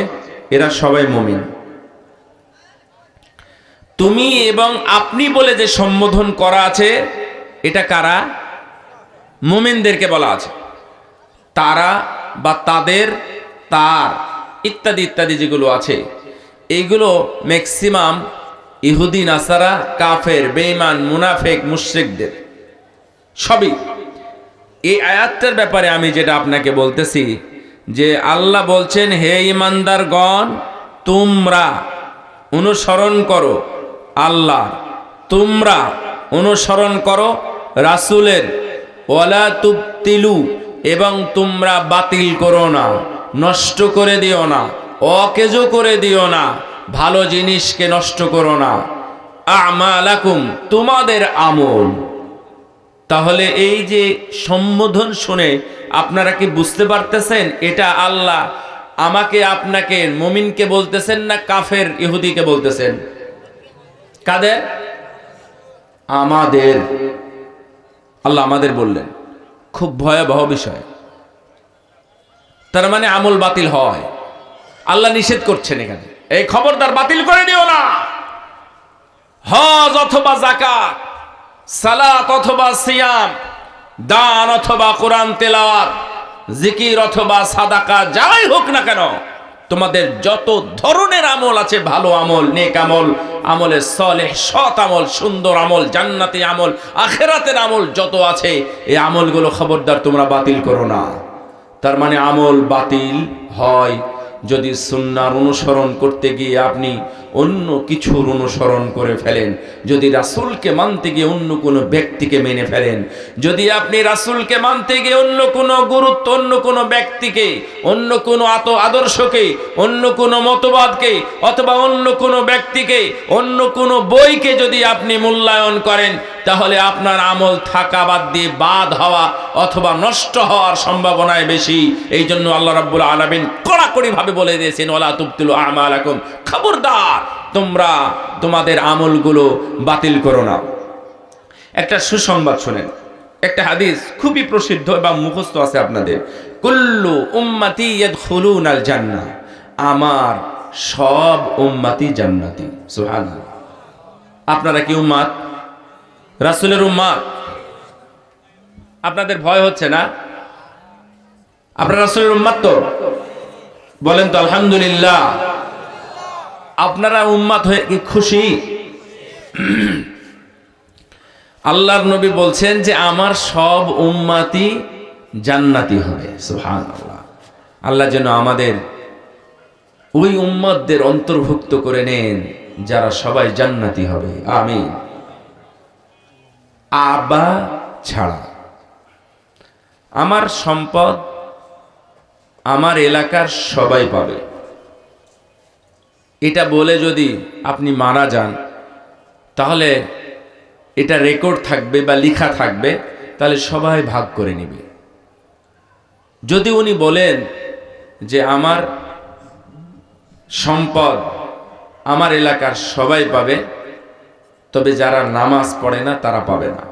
এরা সবাই মুমিন। তুমি এবং আপনি বলে যে সম্বোধন করা আছে এটা কারা? মুমিনদেরকে বলা আছে। তারা বা তাদের, তার ইত্যাদি ইত্যাদি যেগুলো আছে, এইগুলো ম্যাক্সিমাম ইহুদি, নাসারা, কাফের, বেঈমান, মুনাফিক, মুশরিকদের সবই। এই আয়াতটার ব্যাপারে আমি যেটা আপনাকে বলতেছি যে আল্লাহ বলছেন, হে ঈমানদারগণ তোমরা অনুসরণ করো আল্লাহ, তোমরা অনুসরণ করো রাসূলের, ওয়ালা তুবতিলু, এবং তোমরা বাতিল করো না, নষ্ট করে দিও না, অকেজো করে দিও না, ভালো জিনিসকে নষ্ট করো না, আমালাকুম, তোমাদের আমল। তাহলে এই যে সম্বোধন শুনে আপনারা কি বুঝতে পারতেছেন এটা আল্লাহ আমাকে আপনাকে মুমিনকে বলতেছেন না কাফের ইহুদিকে বলতেছেন? কাদের? আমাদের। আল্লাহ আমাদের বললেন, খুব ভয়াবহ বিষয়। তার মানে আমল বাতিল হয়, আল্লাহ নিষেধ করছেন এখানে, এই খবরদার বাতিল করে দিও না। হজ অথবা যাকাত, সালাত অথবা সিয়াম, দান অথবা কোরআন তেলাওয়াত, জিকির অথবা সাদাকা, যাই হোক না কেন, তোমাদের যত ধরনের আমল আছে, ভালো আমল, নেক আমল, আমলে সালেহ, সৎ আমল, সুন্দর আমল, জান্নাতি আমল, আখিরাতের আমল যত আছে, এই আমলগুলো খবরদার তোমরা বাতিল করো না। তার মানে আমল বাতিল হয় যদি সুন্নাহর অনুসরণ করতে গিয়ে আপনি অন্য কিছুর অনুসরণ করে ফেলেন, যদি রাসূলকে মানতে গিয়ে অন্য কোনো ব্যক্তিকে মেনে ফেলেন, যদি আপনি রাসূলকে মানতে গিয়ে অন্য কোনো গুরুত্ব, অন্য কোনো ব্যক্তিকে, অন্য কোনো আদর্শকে, অন্য কোনো মতবাদকে, অথবা অন্য কোনো ব্যক্তিকে, অন্য কোনো বইকে যদি আপনি মূল্যায়ন করেন, তাহলে আপনার আমল থাকা বাদ দিয়ে বাদ হওয়া অথবা নষ্ট হওয়ার সম্ভাবনায় বেশি। এই জন্য আল্লাহ রাব্বুল আলামিন কড়াকড়ি ভাবে বলে দিয়েছেন, ওয়ালা তুবতিলু আমালাকুম, খবরদার তোমরা তোমাদের আমলগুলো বাতিল করো না। একটা সুসংবাদ শুনেন, একটা হাদিস খুবই প্রসিদ্ধ এবং মুখস্থ আছে আপনাদের, কুল্লু উম্মতি ইয়াদখুলুনাল জান্নাহ, আমার সব উম্মতি জান্নাতি। সুবহানাল্লাহ। আপনারা কি উম্মত? রাসূলের উম্মত? আপনাদের ভয় হচ্ছে না? আপনারা রাসূলের উম্মত তো? বলেন তো আলহামদুলিল্লাহ। আপনারা উম্মত হয়ে কি খুশি? আল্লাহর নবী বলছেন যে আমার সব উম্মতি জান্নাতি হবে। সুবহানাল্লাহ। আল্লাহ যেন আমাদের ওই উম্মতদের অন্তর্ভুক্ত করে নেন যারা সবাই জান্নাতি হবে, আমিন। আবা ছাড়া আমার সম্পদ আমার এলাকার সবাই পাবে, এটা বলে যদি আপনি মারা যান, তাহলে এটা রেকর্ড থাকবে বা লেখা থাকবে, তাহলে সবাই ভাগ করে নেবে। যদি উনি বলেন যে আমার সম্পদ আমার এলাকার সবাই পাবে, তবে যারা নামাজ পড়ে না তারা পাবে না,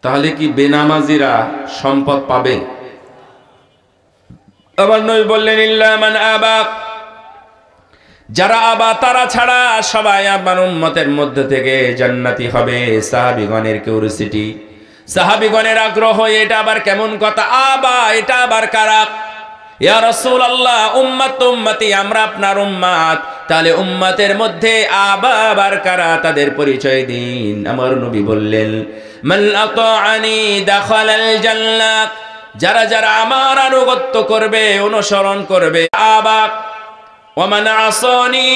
তাহলে কি বেনামাজিরা সম্পদ পাবে? আবার নবী বললেন, ইল্লা মান আবা, যারা আবা তারা ছাড়া সবাই আমার উম্মতের মধ্যে থেকে জান্নাতি হবে। সাহাবীগণের কিউরিওসিটি, সাহাবীগণের আগ্রহ, এটা আবার কেমন কথা? আবা, এটা আবার কারা? ইয়া রাসূলুল্লাহ, উম্মত উম্মতি, আমরা আপনার উম্মত। তাহলে উম্মতের মধ্যে আবা আবার কারা? তাদের পরিচয় দিন। আমার নবী বললেন, মান আতাআনি দাখালাল জান্নাহ, যারা যারা আমার আনুগত্য করবে, অনুসরণ করবে, আবা। ওয়া মান আসানি,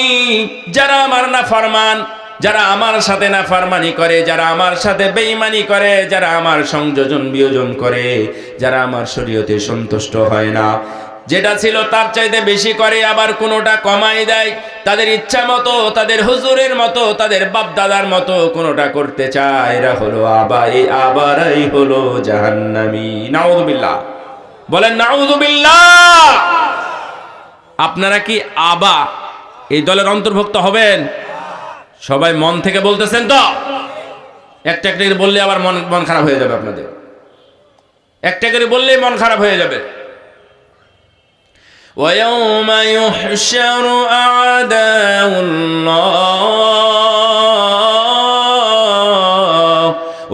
যারা আমার নাফরমান, যারা আমার সাথে নাফরমানি করে, যারা আমার সাথে বেঈমানি করে, যারা আমার সংযোজন বিয়োজন করে, যারা আমার শরীয়তে সন্তুষ্ট হয় না, যেটা ছিল তার চাইতে বেশি করে, আবার কোনোটা কমাই দেয়, তাদের ইচ্ছা মতো, তাদের হুজুরের মতো, তাদের বাপ দাদার মতো কোনোটা করতে চায়, এরা হলো আবা। এই আবারাই হলো জাহান্নামী। নাউযুবিল্লাহ। বলেন নাউযুবিল্লাহ। আপনারা কি আবা এই দলের অন্তর্ভুক্ত হবেন? সবাই মন থেকে বলতেছেন তো? একটা একটা করে বললে আবার মন খারাপ হয়ে যাবে আপনাদের, একটা করে বললেই মন খারাপ হয়ে যাবে। وَيَوْمَ يُحْشَرُ أَعْدَاءُ اللَّهِ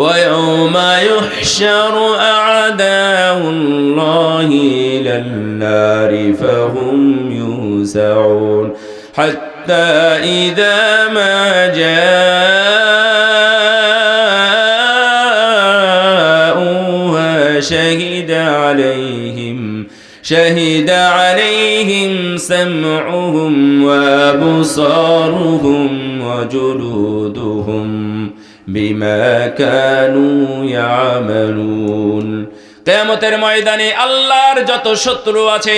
وَيَوْمَ يُحْشَرُ أَعْدَاءُ اللَّهِ إِلَى النَّارِ فَهُمْ يُوزَعُونَ حَتَّى إِذَا مَا جَاءُوهَا شهد عليهم سمعهم وأبصارهم وجلودهم بما كانوا يعملون। কিয়ামতের ময়দানে আল্লাহর যত শত্রু আছে,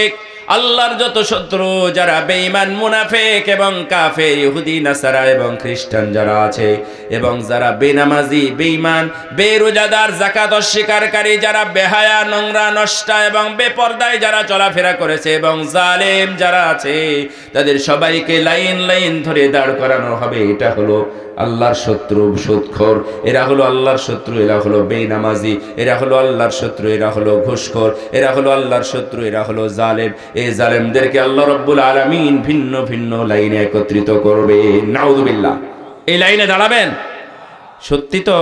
আল্লাহর যত শত্রু যারা বেঈমান, মুনাফিক এবং কাফের, ইহুদি নাসারা এবং খ্রিস্টান যারা আছে, এবং যারা বেনামাজি, বেঈমান, বেরোজাদার, যাকাত অস্বীকারী, যারা বেহায়া, নোংরা, নষ্টা এবং বেপরদায় যারা চলাফেরা করেছে, এবং জালেম যারা আছে, তাদের সবাইকে লাইন লাইন ধরে দাঁড় করানো হবে। এটা হলো আল্লাহর শত্রু, সুদখোর, এরা হলো আল্লাহর শত্রু, এরা হলো বেনামাজি, এরা হলো আল্লাহর শত্রু, এরা হলো ঘুষখোর, এরা হলো আল্লাহর শত্রু, এরা হলো জালেম। এই জালেমদেরকে আল্লাহ রাব্বুল আলামিন ভিন্ন ভিন্ন লাইনে একত্রিত করবে। নাউযুবিল্লাহ। এই লাইনে দাঁড়াবেন? সত্যি তো?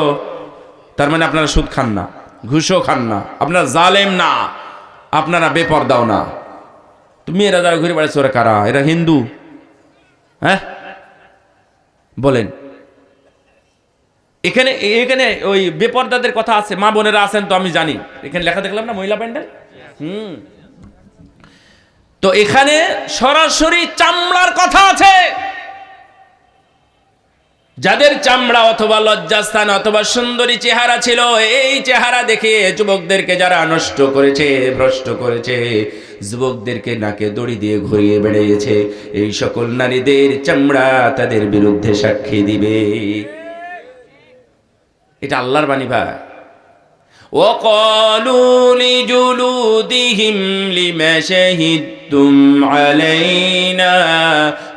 তার মানে আপনারা সুদ খান না, ঘুষও খান না, আপনারা জালেম না, আপনারা বেপরদাও না। তুমি এরা যারা ঘুরে বেড়াচ্ছে ওরা কারা? এরা হিন্দু? হ্যাঁ বলেন। এখানে এখানে ওই বেপরদাদের কথা আছে, মা বোনেরা আছেন তো আমি জানি, এখানে লেখা দেখলাম না মহিলা প্যান্ডেল। তো এখানে সরাসরি চামড়ার কথা আছে। যাদের চামড়া অথবা লজ্জাস্থান অথবা সুন্দরী চেহারা ছিল, এই চেহারা দেখে যুবকদেরকে যারা নষ্ট করেছে, ভ্রষ্ট করেছে, যুবকদেরকে নাকে দড়ি দিয়ে ঘুরিয়ে বেড়িয়েছে, এই সকল নারীদের চামড়া তাদের বিরুদ্ধে সাক্ষী দিবে। এটা আল্লাহর বাণী ভাই। وقالوا لجلودهم لم شهدتم علينا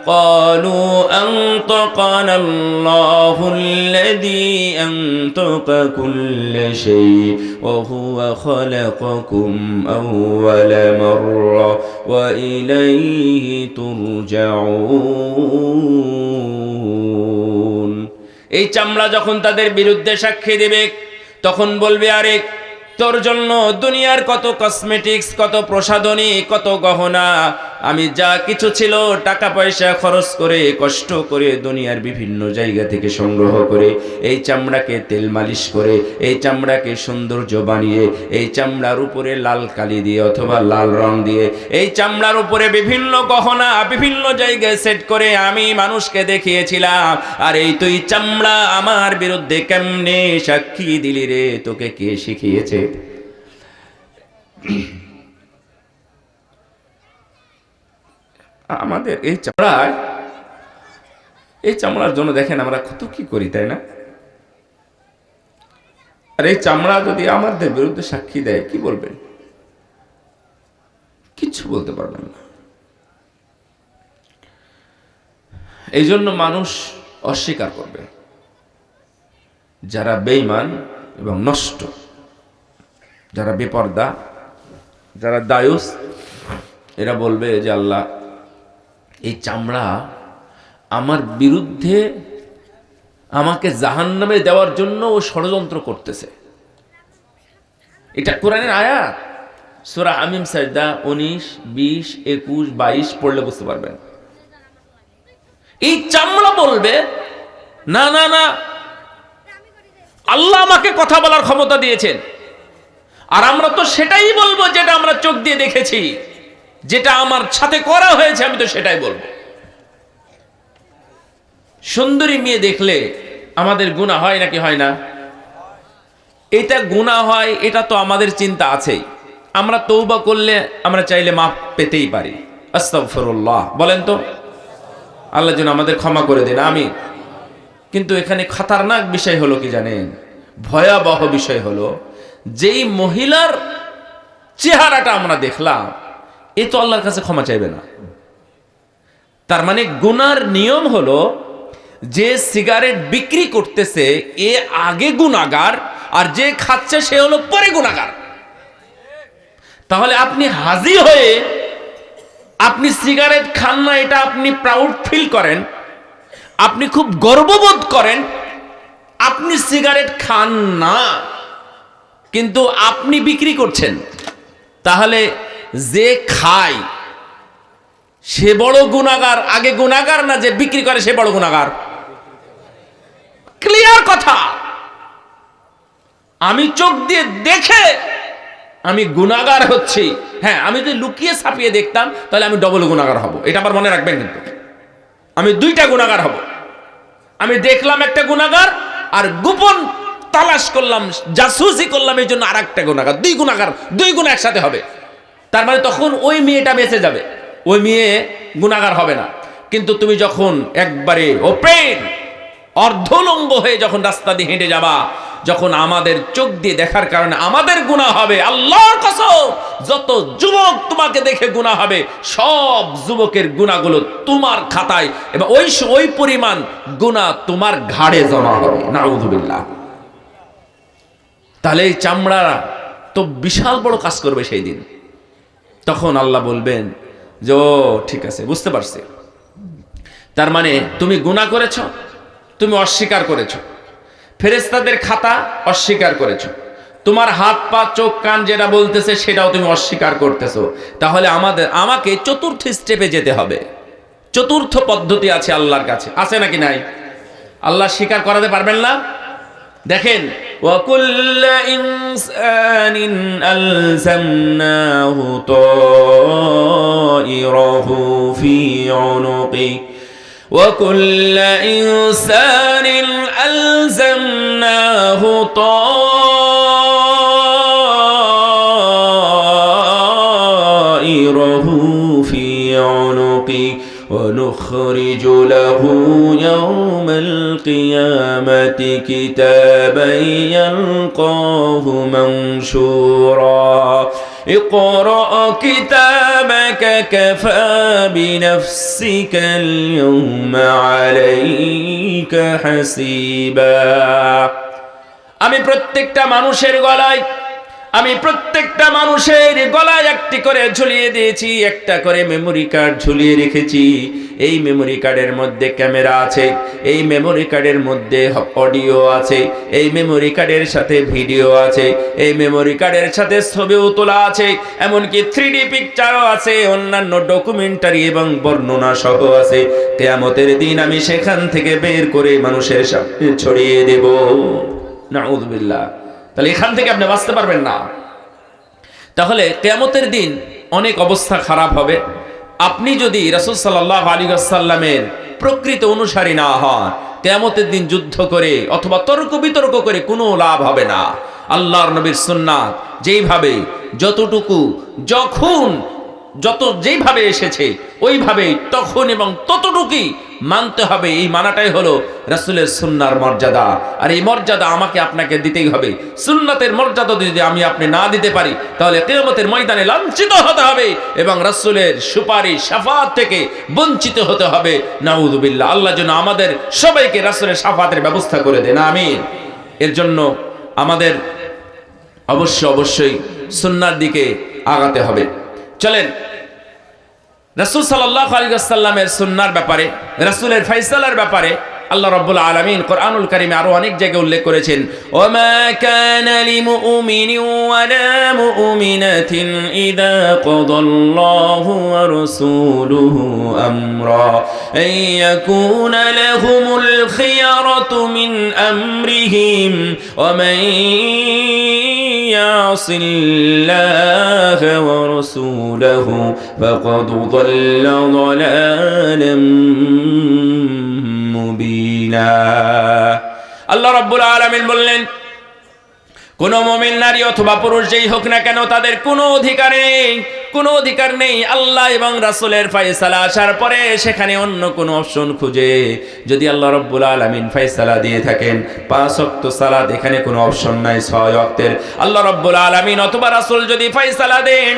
قالوا أنطقنا الله الذي أنطق كل شيء وهو خلقكم أول مرة وإليه ترجعون। এই চামড়া যখন তাদের বিরুদ্ধে সাক্ষী দেবে তখন বলবে, আরে তোর জন্য দুনিয়ার কত কসমেটিক্স, কত প্রসাধনী, কত গহনা, আমি যা কিছু ছিল টাকা পয়সা খরচ করে কষ্ট করে দুনিয়ার বিভিন্ন জায়গা থেকে সংগ্রহ করে এই চামড়াকে তেল মালিশ করে, এই চামড়াকে সৌন্দর্য বানিয়ে, এই চামড়ার উপরে লাল কালি দিয়ে অথবা লাল রং দিয়ে, এই চামড়ার উপরে বিভিন্ন গহনা বিভিন্ন জায়গায় সেট করে আমি মানুষকে দেখিয়েছিলাম। আর এই তুই চামড়া আমার বিরুদ্ধে কেমনে সাক্ষী দিলি রে? তোকে কে শিখিয়েছে? আমাদের এই চামড়ার জন্য দেখেন আমরা কত কি করি, তাই না? আর এই চামড়া যদি আমাদের বিরুদ্ধে সাক্ষী দেয় কি বলবেন? কিচ্ছু বলতে পারবেন না। এই জন্য মানুষ অস্বীকার করবে। যারা বেঈমান এবং নষ্ট, যারা বেপরদা, যারা দায়ুস, এরা বলবে যে আল্লাহ এই চামড়া আমার বিরুদ্ধে আমাকে জাহান্নামে দেওয়ার জন্য ও ষড়যন্ত্র করতেছে। এটা কোরআনের আয়াত, সূরা হামিম সাজদা 19, 20, 21, 22 পড়লে বুঝতে পারবেন। এই চামড়া বলবে না না না, আল্লাহ আমাকে কথা বলার ক্ষমতা দিয়েছেন, আর আমরা তো সেটাই বলবো যেটা আমরা চোখ দিয়ে দেখেছি, যেটা আমার সাথে করা হয়েছে আমি তো সেটাই বলবো। সুন্দরী মেয়ে দেখলে আমাদের গুনাহ হয় নাকি হয় না? এটা গুনাহ হয়, এটা তো আমাদের চিন্তা আছেই। আমরা তওবা করলে আমরা চাইলে মাফ পেতেই পারি। আস্তাগফিরুল্লাহ বলেন তো, আল্লাহ যেন আমাদের ক্ষমা করে দেন, আমিন। কিন্তু এখানে খতরনাক বিষয় হলো কি জানেন? ভয়াবহ বিষয় হলো যেই মহিলার চেহারাটা আমরা দেখলাম, এ তো আল্লাহর কাছে ক্ষমা চাইবে না। তার মানে গুনার নিয়ম হলো যে সিগারেট বিক্রি করতেছে এ আগে গুনাহগার, আর যে খাচ্ছে সে হলো পরে গুনাহগার। তাহলে আপনি হাজি হয়ে আপনি সিগারেট খান না, এটা আপনি প্রাউড ফিল করেন, আপনি খুব গর্ববোধ করেন, আপনি সিগারেট খান না কিন্তু আপনি বিক্রি করছেন। তাহলে যে খায় সে বড় গুনাহগার আগে গুনাহগার না যে বিক্রি করে সে বড় গুনাহগার? ক্লিয়ার কথা। আমি চোখ দিয়ে দেখে আমি গুনাহগার হচ্ছি, হ্যাঁ, আমি যদি লুকিয়ে ছাপিয়ে দেখতাম তাহলে আমি ডবল গুনাহগার হব। এটা আবার মনে রাখবেন, কিন্তু আমি দুইটা গুনাহগার হব। আমি দেখলাম একটা গুনাহগার আর গোপন তালাশ করলাম, জাসুসি করলাম, এই জন্য আর একটা গুনাহগার, দুই গুনাহগার, দুই গুনাহ একসাথে হবে। তার মানে তখন ওই মেয়েটা বেঁচে যাবে, ওই মেয়ে গুনাহগার হবে না। কিন্তু তুমি যখন একবারে ওপেন অর্ধলঙ্গ হয়ে যখন রাস্তা দিয়ে হেঁটে যাবা, যখন আমাদের চোখ দিয়ে দেখার কারণে আমাদের গুনাহ হবে, আল্লাহর কসম যত যুবক তোমাকে দেখে গুনাহ হবে সব যুবকের গুনাহগুলো তোমার খাতায় এবং ওই পরিমাণ গুনাহ তোমার ঘাড়ে জমা হবে। নাউযুবিল্লাহ। তাহলে এই চামড়া তো বিশাল বড় কাজ করবে সেই দিন। তখন আল্লাহ বলবেন যে ও ঠিক আছে, বুঝতে পারছি, তার মানে তুমি গুনাহ করেছো, তুমি অস্বীকার করেছো, ফেরেশতাদের খাতা অস্বীকার করেছো, তোমার হাত পা চোখ কান যেটা বলতেছে সেটাও তুমি অস্বীকার করতেছো, তাহলে আমাকে চতুর্থ স্টেপে যেতে হবে। চতুর্থ পদ্ধতি আছে আল্লাহর কাছে, আছে নাকি নাই? আল্লাহ স্বীকার করাতে পারবেন না? দেখেন, وَكُلَّ إِنسَانٍ أَلْزَمْنَاهُ طَائِرَهُ فِي عُنُقِهِ وَكُلَّ إِنسَانٍ أَلْزَمْنَاهُ طَائِرَهُ فِي عُنُقِهِ ونخرج له يوم القيامة كتابا يلقاه منشورا اقرأ كتابك كفى بنفسك اليوم عليك حسيبا। আমি প্রত্যেকটা মানুষের গলায় একটি করে ঝুলিয়ে দিয়েছি, একটা করে মেমোরি কার্ড ঝুলিয়ে রেখেছি। এই মেমোরি কার্ডের মধ্যে ক্যামেরা আছে, এই মেমোরি কার্ডের মধ্যে অডিও আছে, এই মেমোরি কার্ডের সাথে ভিডিও আছে, এই মেমোরি কার্ডের সাথে ছবিও তোলা আছে, এমনকি 3D পিকচারও আছে, অন্যান্য ডকুমেন্টারি এবং বর্ণনা সহ আছে। কিয়ামতের দিন আমি সেখান থেকে বের করে মানুষের সামনে ছড়িয়ে দেব। নাউযুবিল্লাহ। তাহলে এখান থেকে আপনি বাঁচতে পারবেন না। তাহলে কিয়ামতের দিন অনেক অবস্থা খারাপ হবে। আপনি যদি রাসূল সাল্লাল্লাহু আলাইহি ওয়াসাল্লামের প্রকৃত অনুসারী না হন, কিয়ামতের দিন যুদ্ধ করে অথবা তর্ক বিতর্ক করে কোনো লাভ হবে না। আল্লাহর নবীর সুন্নাত যেইভাবে যতটুকু যখন যেইভাবে এসেছে ওইভাবে তখন এবং ততটুকুই মানতে হবে। এই মানাটাই হলো রাসূলের সুন্নাহর মর্যাদা। আর এই মর্যাদা আমাকে আপনাকে দিতেই হবে। সুন্নাতের মর্যাদা যদি আমি আপনি না দিতে পারি, তাহলে কিয়ামতের ময়দানে লাঞ্ছিত হতে হবে এবং রাসূলের সুপারিশ শাফাআত থেকে বঞ্চিত হতে হবে। নাউযুবিল্লাহ। আল্লাহ যেন আমাদের সবাইকে রাসূলের শাফাআতের ব্যবস্থা করে দেন, আমিন। এর জন্য আমাদের অবশ্যই সুন্নাহর দিকে আগাতে হবে। চলেন, রাসূল সাল্লাল্লাহু আলাইহি ওয়াসাল্লামের সুন্নাহর ব্যাপারে, রাসূলের ফয়সালার ব্যাপারে আল্লাহ রাব্বুল আলামিন কোরআনুল কারীমে আরো অনেক জায়গায় উল্লেখ করেছেন। ওমা কানা লিমুমিনিন ওয়ালা মুমিনাতিন ইযা কাদাল্লাহু ওয়া রাসূলুহু আমরা আন ইয়াকুনা লাহুমুল খিয়ারাতু মিন আমরিহিম ওয়া মান يعص الله ورسوله فقد ضل ضلالا مبينا। আল্লাহ রাব্বুল আলামিন বললেন, কোন মুমিন নারী অথবা পুরুষ যেই হোক না কেন তাদের কোনো অধিকার নেই আল্লাহ এবং রাসূলের ফয়সালা আসার পরে সেখানে অন্য কোনো অপশন খুঁজে। যদি আল্লাহ রাব্বুল আলামিন ফয়সালা দিয়ে থাকেন 5 ওয়াক্ত সালাত, এখানে কোনো অপশন নাই 6 ওয়াক্তের। আল্লাহ রাব্বুল আলামিন অথবা রাসূল যদি ফয়সালা দেন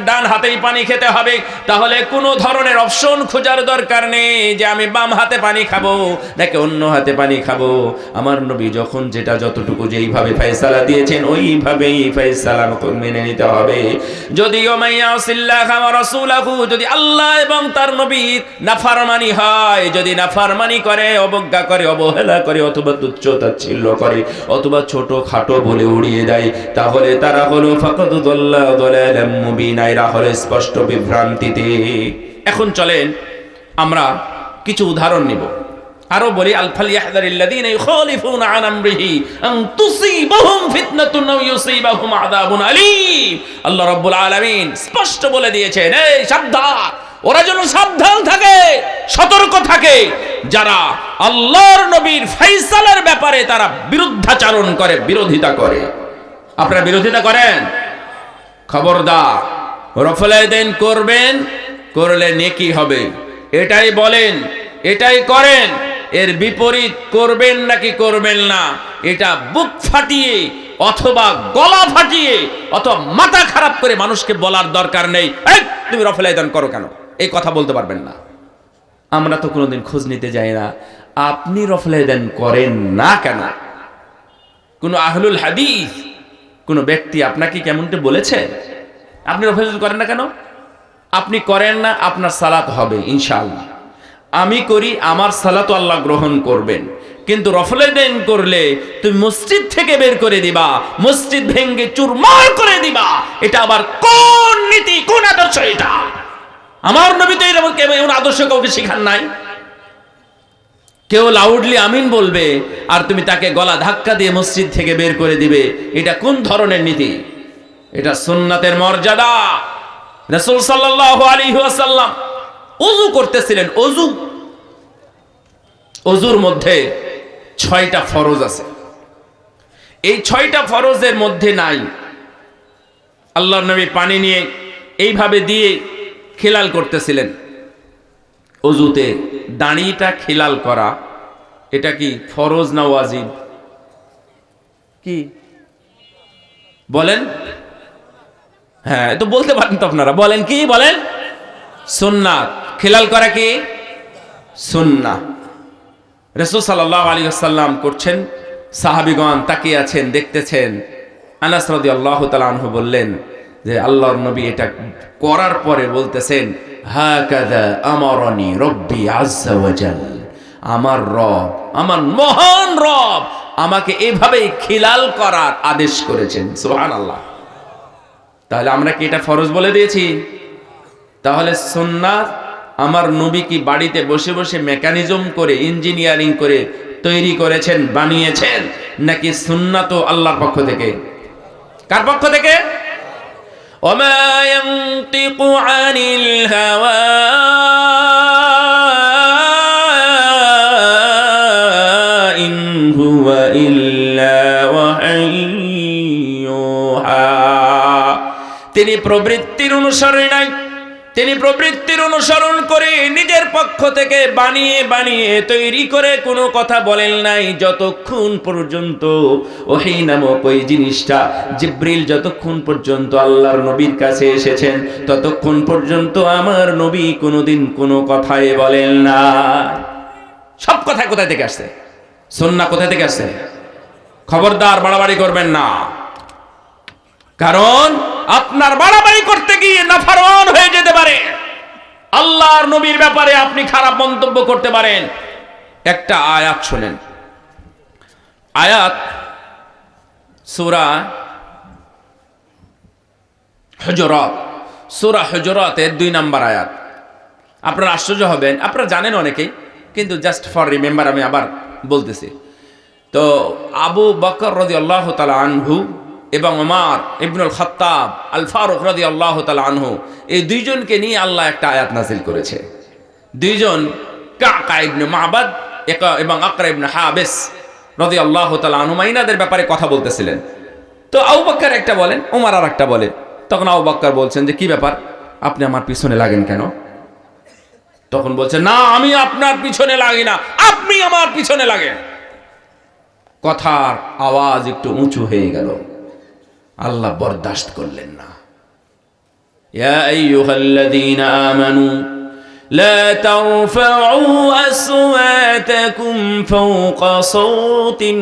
ডান হাতেই পানি খেতে হবে, তাহলে কোনো ধরনের অপশন খোঁজার দরকার নেই যে আমি বাম হাতে পানি খাবো নাকি অন্য হাতে পানি খাবো। আমার নবী যখন যেটা যতটুকু যেইভাবে ফয়সালা দিয়েছেন ওইভাবেই ফয়সালা মেনে নিতে হবে। যদিও যদি আল্লাহ এবং তার নবীর নাফরমানি হয়, যদি নাফরমানি করে, অবজ্ঞা করে, অবহেলা করে অথবা তুচ্ছ-তাচ্ছিল্য করে অথবা ছোট খাটো বলে উড়িয়ে দেয়, তাহলে তারা হলো ফাকাদ দাল্লা দালালাম মুবিনা, এরা হলো স্পষ্ট বিভ্রান্তিতে। এখন চলেন আমরা কিছু উদাহরণ নিব। আরো বলি, আল ফালইয়াহযারিল্লাযীনা ইউখালিফুনা আন আমরিহি আন তুসিবাহুম ফিতনাতুন আও ইউসিবাহুম আযাবুন আলীম। আল্লাহ রাব্বুল আলামিন স্পষ্ট বলে দিয়েছেন, এই সাবধান, ওরা যেন সাবধান থাকে, সতর্ক থাকে যারা আল্লাহর নবীর ফয়সালার ব্যাপারে তারা বিরুদ্ধাচরণ করে, বিরোধিতা করে। আপনারা বিরোধিতা করেন, খবরদার। রফল ইয়াদাইন করবেন, করলে নেকি হবে, এটাই বলেন, এটাই করেন। এর বিপরীত করবেন নাকি করবেন না, এটা বুক ফাটিয়ে অথবা গলা ফাটিয়ে অথবা মাথা খারাপ করে মানুষকে বলার দরকার নেই, এই তুমি রফল ইয়াদান করো কেন, এই কথা বলতে পারবেন না। আমরা তো কোনোদিন খোঁজ নিতে যাই না আপনি রফল ইয়াদান করেন না কেন। কোন আহলুল হাদিস কোন ব্যক্তি আপনাকে কেমনটা বলেছে আপনি রফল ইয়াদান করেন না কেন? আপনি করেন না, আপনার সালাত হবে ইনশাআল্লাহ। আমি করি, আমার সালাত আল্লাহ গ্রহণ করবেন। কিন্তু রফলাইন করলে তুমি মসজিদ থেকে বের করে দিবা, মসজিদ ভেঙ্গে চুরমার করে দিবা। এটা আবার কোন নীতি, কোন আদর্শ? এটা আমার নবী তো এরকম আদর্শ কাউকে শিখান নাই। কেউ লাউডলি আমিন বলবে আর তুমি তাকে গলা ধাক্কা দিয়ে মসজিদ থেকে বের করে দিবে, এটা কোন ধরনের নীতি? এটা সুন্নাতের মর্যাদা। রাসূল সাল্লাল্লাহু আলাইহি ওয়াসাল্লাম ওযু করতেছিলেন। ওযুর মধ্যে 6টা ফরজ আছে। এই 6টা ফরজের মধ্যে নাই আল্লাহর নবী পানি নিয়ে এইভাবে দিয়ে খিলাল করতেছিলেন। ওযুতে দাঁড়িটা খিলাল করা এটা কি ফরজ না ওয়াজিব? কি বলেন? হ্যাঁ, তো বলতে পারেন তো আপনারা, বলেন কি বলেন? সুন্নাত। খিলাল করা কি সুন্নাহ। রাসূল সাল্লাল্লাহু আলাইহি ওয়াসাল্লাম করছেন, সাহাবীগণ তাকিয়ে আছেন, দেখতেছেন। আনাস রাদিয়াল্লাহু তাআলা আনহু বললেন যে আল্লাহর নবী এটা করার পরে বলতেছেন, হাকাযা আমারানি রব্বি আযজা ওয়া জাল, আমার রব, আমার মহান রব আমাকে এভাবে খিলাল করার আদেশ করেছেন। সুবহানাল্লাহ। তাহলে আমরা কি এটা ফরজ বলে দিয়েছি? তাহলে সুন্নাত আমার নবী কি বাড়িতে বসে বসে মেকানিজম করে, ইঞ্জিনিয়ারিং করে তৈরি করেছেন, বানিয়েছেন, নাকি সুন্নাত আল্লাহর পক্ষ থেকে? কার পক্ষ থেকে? ওমা ইয়ানতিকু আনিল হাওয়া ইন হুয়া ইল্লা ওয়াহয়ুহা। তিনি প্রবৃত্তির অনুসারী নাই, তিনি প্রবৃত্তির অনুসরণ করে নিজের পক্ষ থেকে বানিয়ে বানিয়ে তৈরি করে কোনো কথা বলেন নাই, যতক্ষণ পর্যন্ত ওহী নামক ওই জিনিসটা জিবরিল যতক্ষণ পর্যন্ত আল্লাহর নবীর কাছে এসেছেন ততক্ষণ পর্যন্ত আমার নবী কোনোদিন কোনো কথাই বলেন না। সব কথা কোথায় থেকে আসছে? সুন্নাহ কোথায় থেকে আসছে? খবরদার বাড়াবাড়ি করবেন না, কারণ আপনার বাড়াবাড়ি করতে গিয়ে নাফরমান হয়ে যেতে পারে। আল্লাহর নবীর ব্যাপারে আপনি খারাপ মন্তব্য করতে পারেন। একটা আয়াত শুনেন, আয়াত সূরা হুজুরাত, সূরা হুজুরাতের 2 নম্বর আয়াত। আপনারা আশ্চর্য হবেন, আপনারা জানেন অনেকেই, কিন্তু জাস্ট ফর রিমেম্বার আমি আবার বলতেছি। তো আবু বকর রাদিয়াল্লাহু তাআলা আনহু এবং ওমর ইবনুল খাত্তাব আল ফারুক রাদিয়াল্লাহু তাআলা আনহু, এই দুইজনকে নিয়ে আল্লাহ একটা আয়াত নাযিল করেছে। দুইজন কাকা ইবনে মাবাদ এবং আকরা ইবনে হাবিস রাদিয়াল্লাহু তাআলা আনহুমা ইনাদের ব্যাপারে কথা বলতেছিলেন। তো আবু বকর একটা বলেন, ওমর আর একটা বলে। তখন আবু বকর বলছেন যে কি ব্যাপার, আপনি আমার পিছনে লাগেন কেন? তখন বলছে, না আমি আপনার পিছনে লাগি না, আপনি আমার পিছনে লাগেন। কথার আওয়াজ একটু উঁচু হয়ে গেল, আল্লাহ বরদাস্ত করলেন না। ইয়া আইয়ুহাল্লাযীনা আমানু লা তারফাউ আসওয়াতাকুম ফাওকা সাওতিন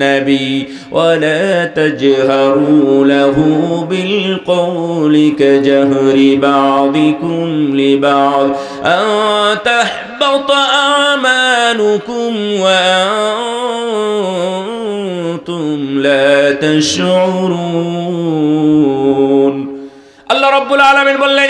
নবী ওয়া লা তাজহারু লাহু বিল কওলি কাজহরি বা'দিকুম লিবা'দ আন তাহবাতা আমালুকুম ওয়া আনতুম লা তাশউরুন। আল্লাহ রাব্বুল আলামিন বললেন,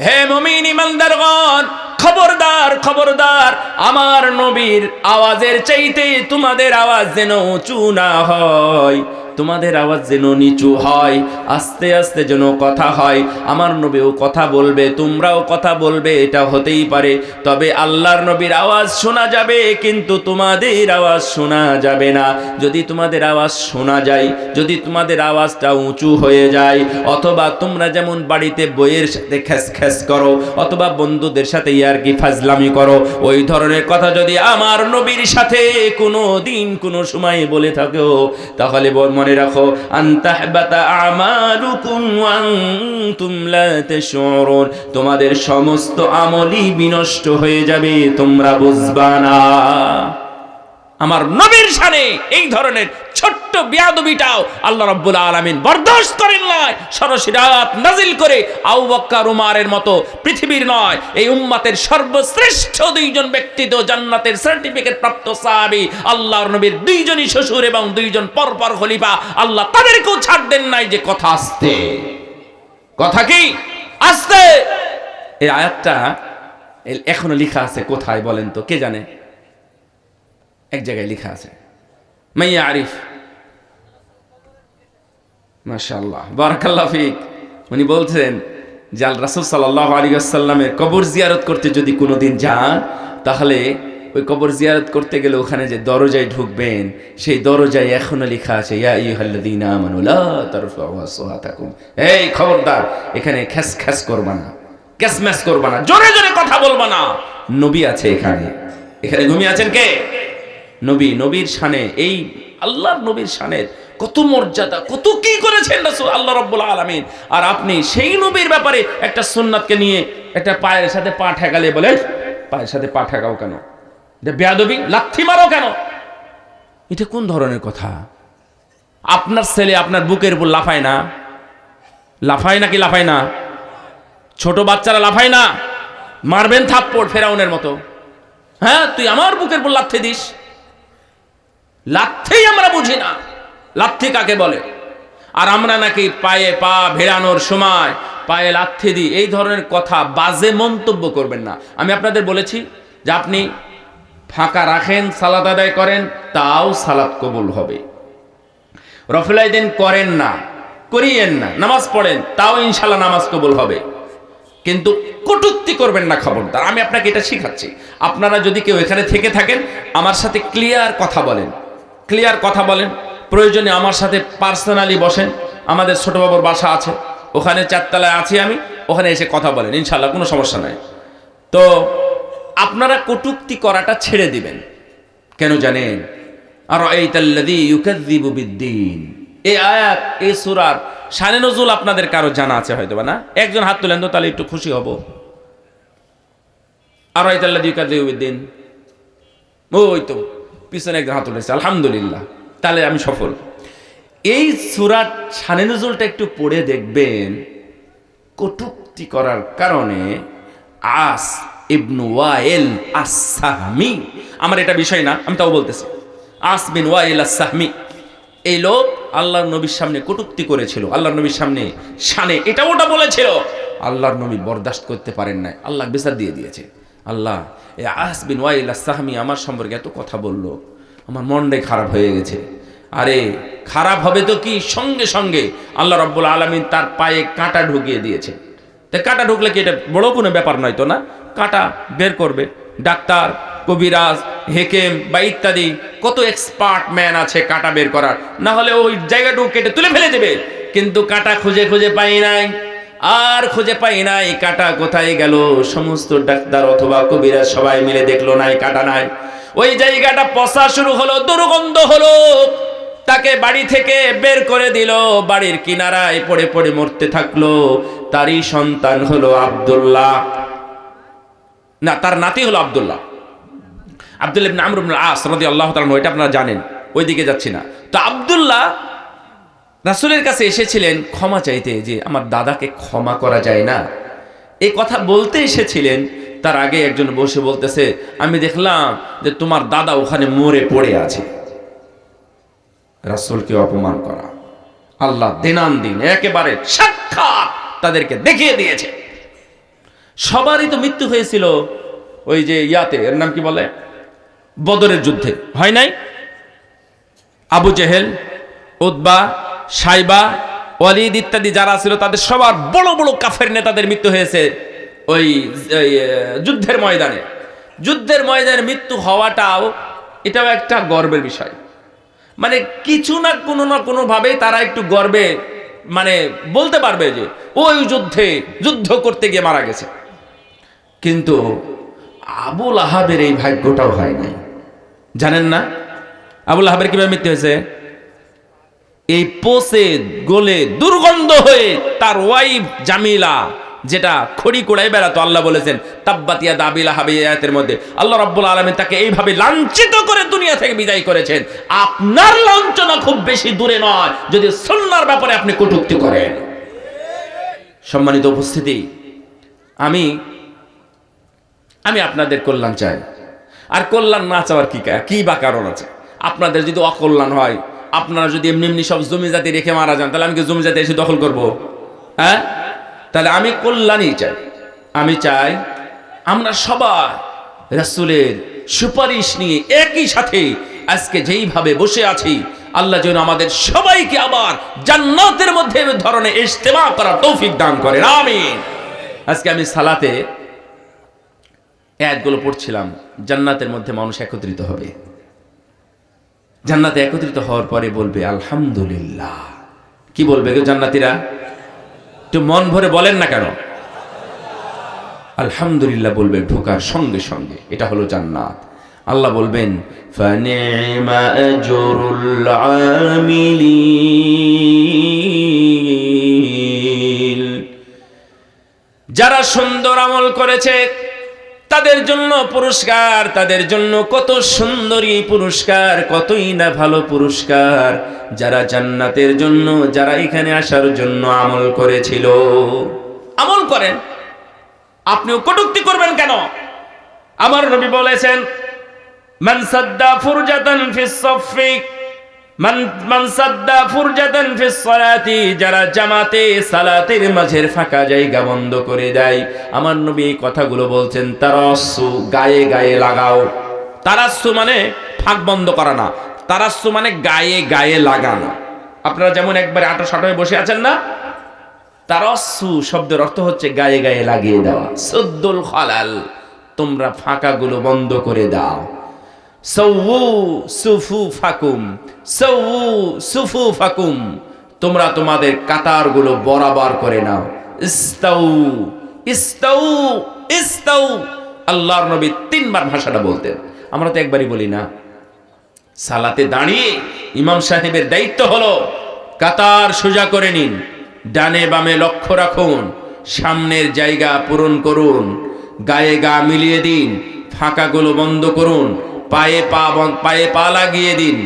হে মুমিন ইমানদারগণ, খবরদার খবরদার, আমার নবীর আওয়াজের চাইতে তোমাদের আওয়াজ যেন উঁচু না হয়, তোমাদের আওয়াজ যেন নিচু হয়, আস্তে আস্তে যেন কথা হয়। আমার নবীও কথা বলবে, তোমরাও কথা বলবে, এটা হতেই পারে। তবে আল্লাহর নবীর আওয়াজ শোনা যাবে, কিন্তু তোমাদের আওয়াজ শোনা যাবে না। যদি তোমাদের আওয়াজ শোনা যায়, যদি তোমাদের আওয়াজটা উঁচু হয়ে যায়, অথবা তোমরা যেমন বাড়িতে বইয়ের সাথে খ্যাস খ্যাস করো, অথবা বন্ধুদের সাথে ইয়ারকি ফাজলামি করো, ওই ধরনের কথা যদি আমার নবীর সাথে কোনো দিন কোনো সময় বলে থাকো, তাহলে মনে রাখো, আনতাহবাতা আমালুকুম ওয়া আনতুম লা তাশউরুন, তোমাদের সমস্ত আমলই বিনষ্ট হয়ে যাবে, তোমরা বুঝবা না। আমার নবীর শানে এই ধরনের ছোট্ট ছোট্ট বিয়াদবিটাও আল্লাহ রাব্বুল আলামিন বরদাশত করেন নাই। সরাসরি আয়াত নাজিল করে আবু বকর উমরের মতো পৃথিবীর নয়, এই উম্মতের সর্বশ্রেষ্ঠ দুইজন ব্যক্তি তো জান্নাতের সার্টিফিকেট প্রাপ্ত সাহাবী, আল্লাহর নবীর দুইজনই শ্বশুর এবং দুইজন পরপর খলিফা, আল্লাহ তাদেরকেও ছাড় দেন নাই যে কথা আসতে। কথা কি আসতে? এই আয়াতটা এখনো লেখা আছে কোথায় বলেন তো, কে জানে? এক জায়গায় লেখা আছে, মাইয়া আরিফ, মাশাআল্লাহ বারাকাল্লাহু ফিক। উনি বলছেন যে আল রাসূল সাল্লাল্লাহু আলাইহি ওয়াসাল্লামের কবর জিয়ারত করতে যদি কোনোদিন যান, তাহলে ওই কবর জিয়ারত করতে গেলে ওখানে যে দরজায় ঢুকবেন, সেই দরজায় এখনো লেখা আছে ইয়া আইয়ুহাল্লাযীনা আমানু লা তারফাউ আসওয়াতাকুম। এই খবরদার, এখানে খ্যাস খ্যাস করবা না, ক্যাসম্যাস করবা না, জোরে জোরে কথা বলবা না। নবী আছে এখানে, এখানে ঘুমিয়ে আছেন কে? নবী। নবীর শানে, এই আল্লাহর নবীর শানের কত মর্যাদা, কত কি করেছেন রাসূল আল্লাহ রাব্বুল আলামিন। আর আপনি সেই নবীর ব্যাপারে একটা সুন্নাতকে নিয়ে একটা পায়ের সাথে পা ঠেকালে বলে পায়ের সাথে পা ঠেকাও কেন? এটা বেয়াদবি, লাথি মারো কেন? এটা কোন ধরনের কথা? আপনার ছেলে আপনার বুকের উপর লাফায় না? লাফায় নাকি লাফায় না? ছোট বাচ্চারা লাফায় না? মারবেন থাপ্পড় ফেরাউনের মতো। হ্যাঁ, তুই আমার বুকের উপর লাথি দিস? লাথি আমরা বুঝি না, লাথি কাকে বলে। আর আমরা নাকি পায়ে পা ভেড়ানোর সময় পায়ে লাথি দিই, এই ধরনের কথা, বাজে মন্তব্য করবেন না। আমি আপনাদের বলেছি যে আপনি ফাঁকা রাখেন, সালাত আদায় করেন, তাও সালাত কবুল হবে। রফুলাই দিন করেন না, করিয়েন না, নামাজ পড়েন, তাও ইনশাল্লাহ নামাজ কবুল হবে। কিন্তু কটূক্তি করবেন না, খবরদার। আমি আপনাকে এটা শিখাচ্ছি। আপনারা যদি কেউ এখানে থেকে থাকেন, আমার সাথে ক্লিয়ার কথা বলেন, ক্লিয়ার কথা বলেন। প্রয়োজনে আমার সাথে পার্সোনালি বসেন, আমাদের ছোট বাবুর বাসা আছে, ওখানে 4 তলায় আছি আমি, ওখানে এসে কথা বলেন, ইনশাল্লাহ কোনো সমস্যা নাই। তো আপনারা কটূক্তি করাটা ছেড়ে দিবেন। কেন জানেন? আর আরাইতাল্লাযী ইউকাযযিবু বিদ্দীন, এই আয়াত, এই সূরার শানে নজুল আপনাদের কারো জানা আছে হয়তো বা না। একজন হাত তুলেন তো, তাহলে একটু খুশি হব। আর আরাইতাল্লাযী ইউকাযযিবু বিদ্দীন, ওই তো পিছনে একজন হাত তুলেছে, আলহামদুলিল্লাহ, তাহলে আমি সফল। এই সূরার শানে নজুলটা একটু পড়ে দেখবেন। কটূক্তি করার কারণে আস ইবনু ওয়াইল আস-সাহমি, আমার এটা বিষয় না, আমি তাও বলতেছি, আস বিন ওয়াইল আস-সাহমি, এই লোক আল্লাহর নবীর সামনে কটূক্তি করেছিল, আল্লাহর নবীর সামনে শানে এটা ওটা বলেছিল। আল্লাহর নবী বরদাস্ত করতে পারেন নাই, আল্লাহ বিচার দিয়ে দিয়েছে। আল্লাহ, এই আস বিন ওয়াইল আস-সাহমি আমার সম্পর্কে এত কথা বলল, আমার মনটাই খারাপ হয়ে গেছে। আরে খারাপ হবে তো কি, সঙ্গে সঙ্গে আল্লাহ রাব্বুল আলামিন তার পায়ে কাঁটা ঢুকিয়ে দিয়েছে। তো কাঁটা ঢুকলে কি এটা বড় কোনো ব্যাপার নয় তো না? কাঁটা বের করবে ডাক্তার, কবিরাজ, হেকেম বা ইত্যাদি কত এক্সপার্ট ম্যান আছে কাঁটা বের করার, না হলে ওই জায়গাটুকু কেটে তুলে ফেলে দেবে। কিন্তু কাঁটা খুঁজে খুঁজে পাই নাই, আর খুঁজে পাই নাই, কাঁটা কোথায় গেল? সমস্ত ডাক্তার অথবা কবিরাজ সবাই মিলে দেখলো নাই, কাঁটা নাই। ওই জায়গাটা পচা শুরু হলো, দুর্গন্ধ হলো, তাকে বাড়ি থেকে বের করে দিল, বাড়ির কিনারায় পড়ে পড়ে মরতে থাকলো। তারই সন্তান হলো আব্দুল্লাহ, না তার নাতি হলো আব্দুল্লাহ, আব্দুল্লাহ ইবনে আমর ইবনে আস রাদিয়াল্লাহু তাআলা, এটা আপনারা জানেন, ওইদিকে যাচ্ছি না। তো আব্দুল্লাহ রাসূলের কাছে এসেছিলেন ক্ষমা চাইতে, যে আমার দাদাকে ক্ষমা করা যায় না, এই কথা বলতে এসেছিলেন। তার আগে একজন বসে বলতেছে, আমি দেখলাম যে তোমার দাদা ওখানে মরে পড়ে আছে। রাসূলকে অপমান করা, আল্লাহ দিনান-দিন একেবারে সাক্ষাৎ তাদেরকে দেখিয়ে দিয়েছে। সবারই তো মৃত্যু হয়েছিল ওই যে ইয়াতে, এর নাম কি বলে, বদরের যুদ্ধে, হয় নাই? আবু জেহেল, উতবা, সাইবা, ওয়ালিদ ইত্যাদি যারা ছিল, তাদের সবার বড় বড় কাফের নেতাদের মৃত্যু হয়েছে ওই যুদ্ধের ময়দানে। যুদ্ধের ময়দানে মৃত্যু হওয়াটাও এটাও একটা গর্বের বিষয়। মানে কিছু না কোনো ভাবে তারা একটু গর্বে মানে বলতে পারবে যে ওই যুদ্ধ করতে গিয়ে মারা গেছে। কিন্তু আবুল আহাবের এই ভাগ্যটাও হয় নাই, জানেন না? আবুল আহাবের কিভাবে মৃত্যু হয়েছে? এই পচে গলে দুর্গন্ধ হয়ে তার ওয়াইফ জামিলা যেটা খড়ি কোড়াই বেড়াতো, আল্লাহ বলেছেন তাব্বাত ইয়াদা আবি লাহাবি আয়াতের মধ্যে আল্লাহ রাব্বুল আলামিন তাকে এইভাবে লাঞ্ছিত করে দুনিয়া থেকে বিদায় করেছেন। আপনার লাঞ্ছনা খুব বেশি দূরে নয় যদি সুন্নাহর ব্যাপারে আপনি কটূক্তি করেন। সম্মানিত উপস্থিতি, আমি আপনাদের কল্যাণ চাই, আর কল্যাণ না চাওয়ার কি বা কারণ আছে? আপনাদের যদি অকল্যাণ হয়, আপনারা যদি এমনি এমনি সব জমি জাতি রেখে মারা যান, তাহলে আমি কি জমি জাতি এসে দখল করবো? হ্যাঁ, তাহলে আমি কল্যাণই চাই। আমি চাই আমরা সবাই রাসূলের সুপারিশ নিয়ে একই সাথে আজকে যেইভাবে বসে আছি, আল্লাহ যেন আমাদের সবাইকে আবার জান্নাতের মধ্যে এই ধরনের ইজতেমা করার তৌফিক দান করেন, আমিন। আজকে আমি সালাতে আয়াতগুলো পড়ছিলাম, জান্নাতের মধ্যে মানুষ একত্রিত হবে, জান্নাতে একত্রিত হওয়ার পরে বলবে আলহামদুলিল্লাহ। কি বলবে গো জান্নাতীরা? একটু মন ভরে বলেন না কেন? আলহামদুলিল্লাহ বলবে ঢোকার সঙ্গে সঙ্গে। এটা হলো জান্নাত। আল্লাহ বলবেন ফানিমা আজরুল আমিলিন, যারা সুন্দর আমল করেছে তাদের জন্য পুরস্কার, তাদের জন্য কত সুন্দরী পুরস্কার, কতই না ভালো পুরস্কার। যারা জান্নাতের জন্য, যারা এখানে আসার জন্য আমল করেছিল। আমল করেন, আপনিও কটূক্তি করবেন কেন? আমার নবী বলেছেন মান সাদ্দা ফুরজাতান ফিস সাফফি মান সাদ্দা ফুরজাতান ফিস সালাতি, যারা জামাতে সালাতের মাঝের ফাঁকা জায়গা বন্ধ করে দেয়। আমার নবী এই কথাগুলো বলছেন তারাসসু, গায়ে গায়ে লাগাও। তারাসসু মানে ফাঁক বন্ধ করা না, তারাসসু মানে গায়ে গায়ে লাগানো। আপনারা যেমন একবারে আঁটো হয়ে বসে আছেন না, তারাসসু শব্দের অর্থ হচ্ছে গায়ে গায়ে লাগিয়ে দেওয়া। সুদ্দুল খালাল, তোমরা ফাঁকাগুলো বন্ধ করে দাও। সাওয়ু সুফুফাকুম, সাওয়ু সুফুফাকুম, তোমরা তোমাদের কাতারগুলো বরাবর করে নাও। ইস্তাউ ইস্তাউ ইস্তাউ, আল্লাহর নবী 3 বার ভাষাটা বলতেন, আমরা তো একবারই বলি না। সালাতে দাঁড়িয়ে ইমাম সাহেবের দায়িত্ব হলো কাতার সোজা করে নিন, ডানে বামে লক্ষ্য রাখুন, সামনের জায়গা পূরণ করুন, গায়ে গা মিলিয়ে দিন, ফাঁকাগুলো বন্ধ করুন, পায়ে পা লাগিয়ে দিন,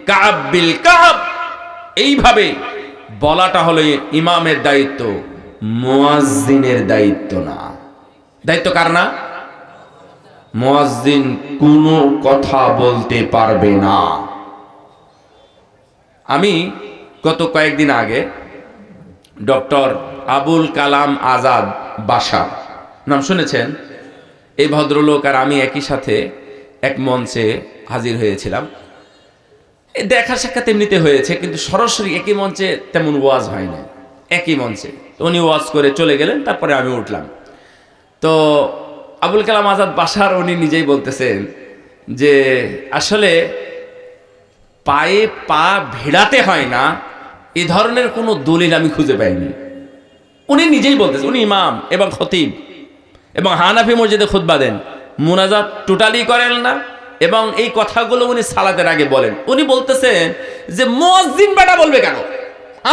কাব বিল কাব। এইভাবে বলাটা হলো ইমামের দায়িত্ব, মুয়াজ্জিনের দায়িত্ব না। দায়িত্ব কার না? মুয়াজ্জিন কোনো কথা বলতে পারবে না। আমি গত কয়েকদিন আগে ডক্টর আবুল কালাম আজাদ বাশার নাম শুনেছেন? এই ভদ্রলোক আর আমি একই সাথে এক মঞ্চে হাজির হয়েছিলাম। দেখা সাক্ষাৎ এমনিতে হয়েছে, কিন্তু সরাসরি একই মঞ্চে তেমন ওয়াজ হয় না। একই মঞ্চে উনি ওয়াজ করে চলে গেলেন, তারপরে আমি উঠলাম। তো আবুল কালাম আজাদ বাশার উনি নিজেই বলতেছেন যে আসলে পায়ে পা ভিড়াতে হয় না, এই ধরনের কোনো দলিল আমি খুঁজে পাইনি। উনি নিজেই বলতেছেন, উনি ইমাম এবং খতিব এবং হানাফি মসজিদে খুতবা দেন, মুনাজাত টোটালি করেন না, এবং এই কথাগুলো উনি সালাতের আগে বলেন। উনি বলতেছেন যে মুয়াজ্জিন বেটা বলবে কেন?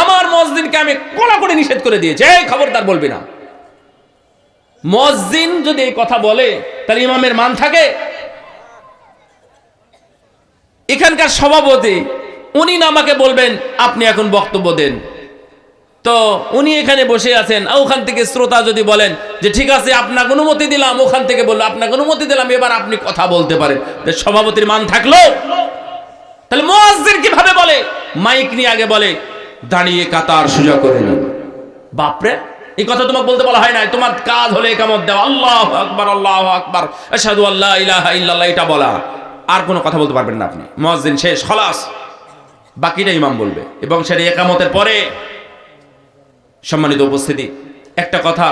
আমার মুয়াজ্জিনকে আমি কড়া করে নিষেধ করে দিয়েছি, এই খবরদার বলবি না। মুয়াজ্জিন যদি এই কথা বলে তাহলে ইমামের মান থাকে? এখানকার সভাপতি উনি না আমাকে বলবেন আপনি এখন বক্তব্য দেন, তো উনি এখানে বসে আছেন, ওখান থেকে শ্রোতা যদি বলেন যে ঠিক আছে আপনাকে অনুমতি দিলাম, ওখান থেকে বললো আপনাকে অনুমতি দিলাম, এবার আপনি কথা বলতে পারেন, সভাপতির মান থাকলো? তাহলে মুয়াজ্জিন কিভাবে বলে? মাইক নিয়ে আগে বলে দাঁড়িয়ে কাতার সোজা করে নিন। বাপরে, এই কথা তোমাকে বলতে বলা হয় নাই। তোমার কাজ হলে ইকামত দেওয়া, আল্লাহু আকবার আল্লাহু আকবার আশহাদু আল্লা ইলাহা ইল্লাল্লাহ, এটা বলা। আর কোনো কথা বলতে পারবেন না আপনি। মুয়াজ্জিন শেষ, খলাস, বাকিটা ইমাম বলবে, এবং সেটা ইকামতের পরে। সম্মানিত উপস্থিতি, একটা কথা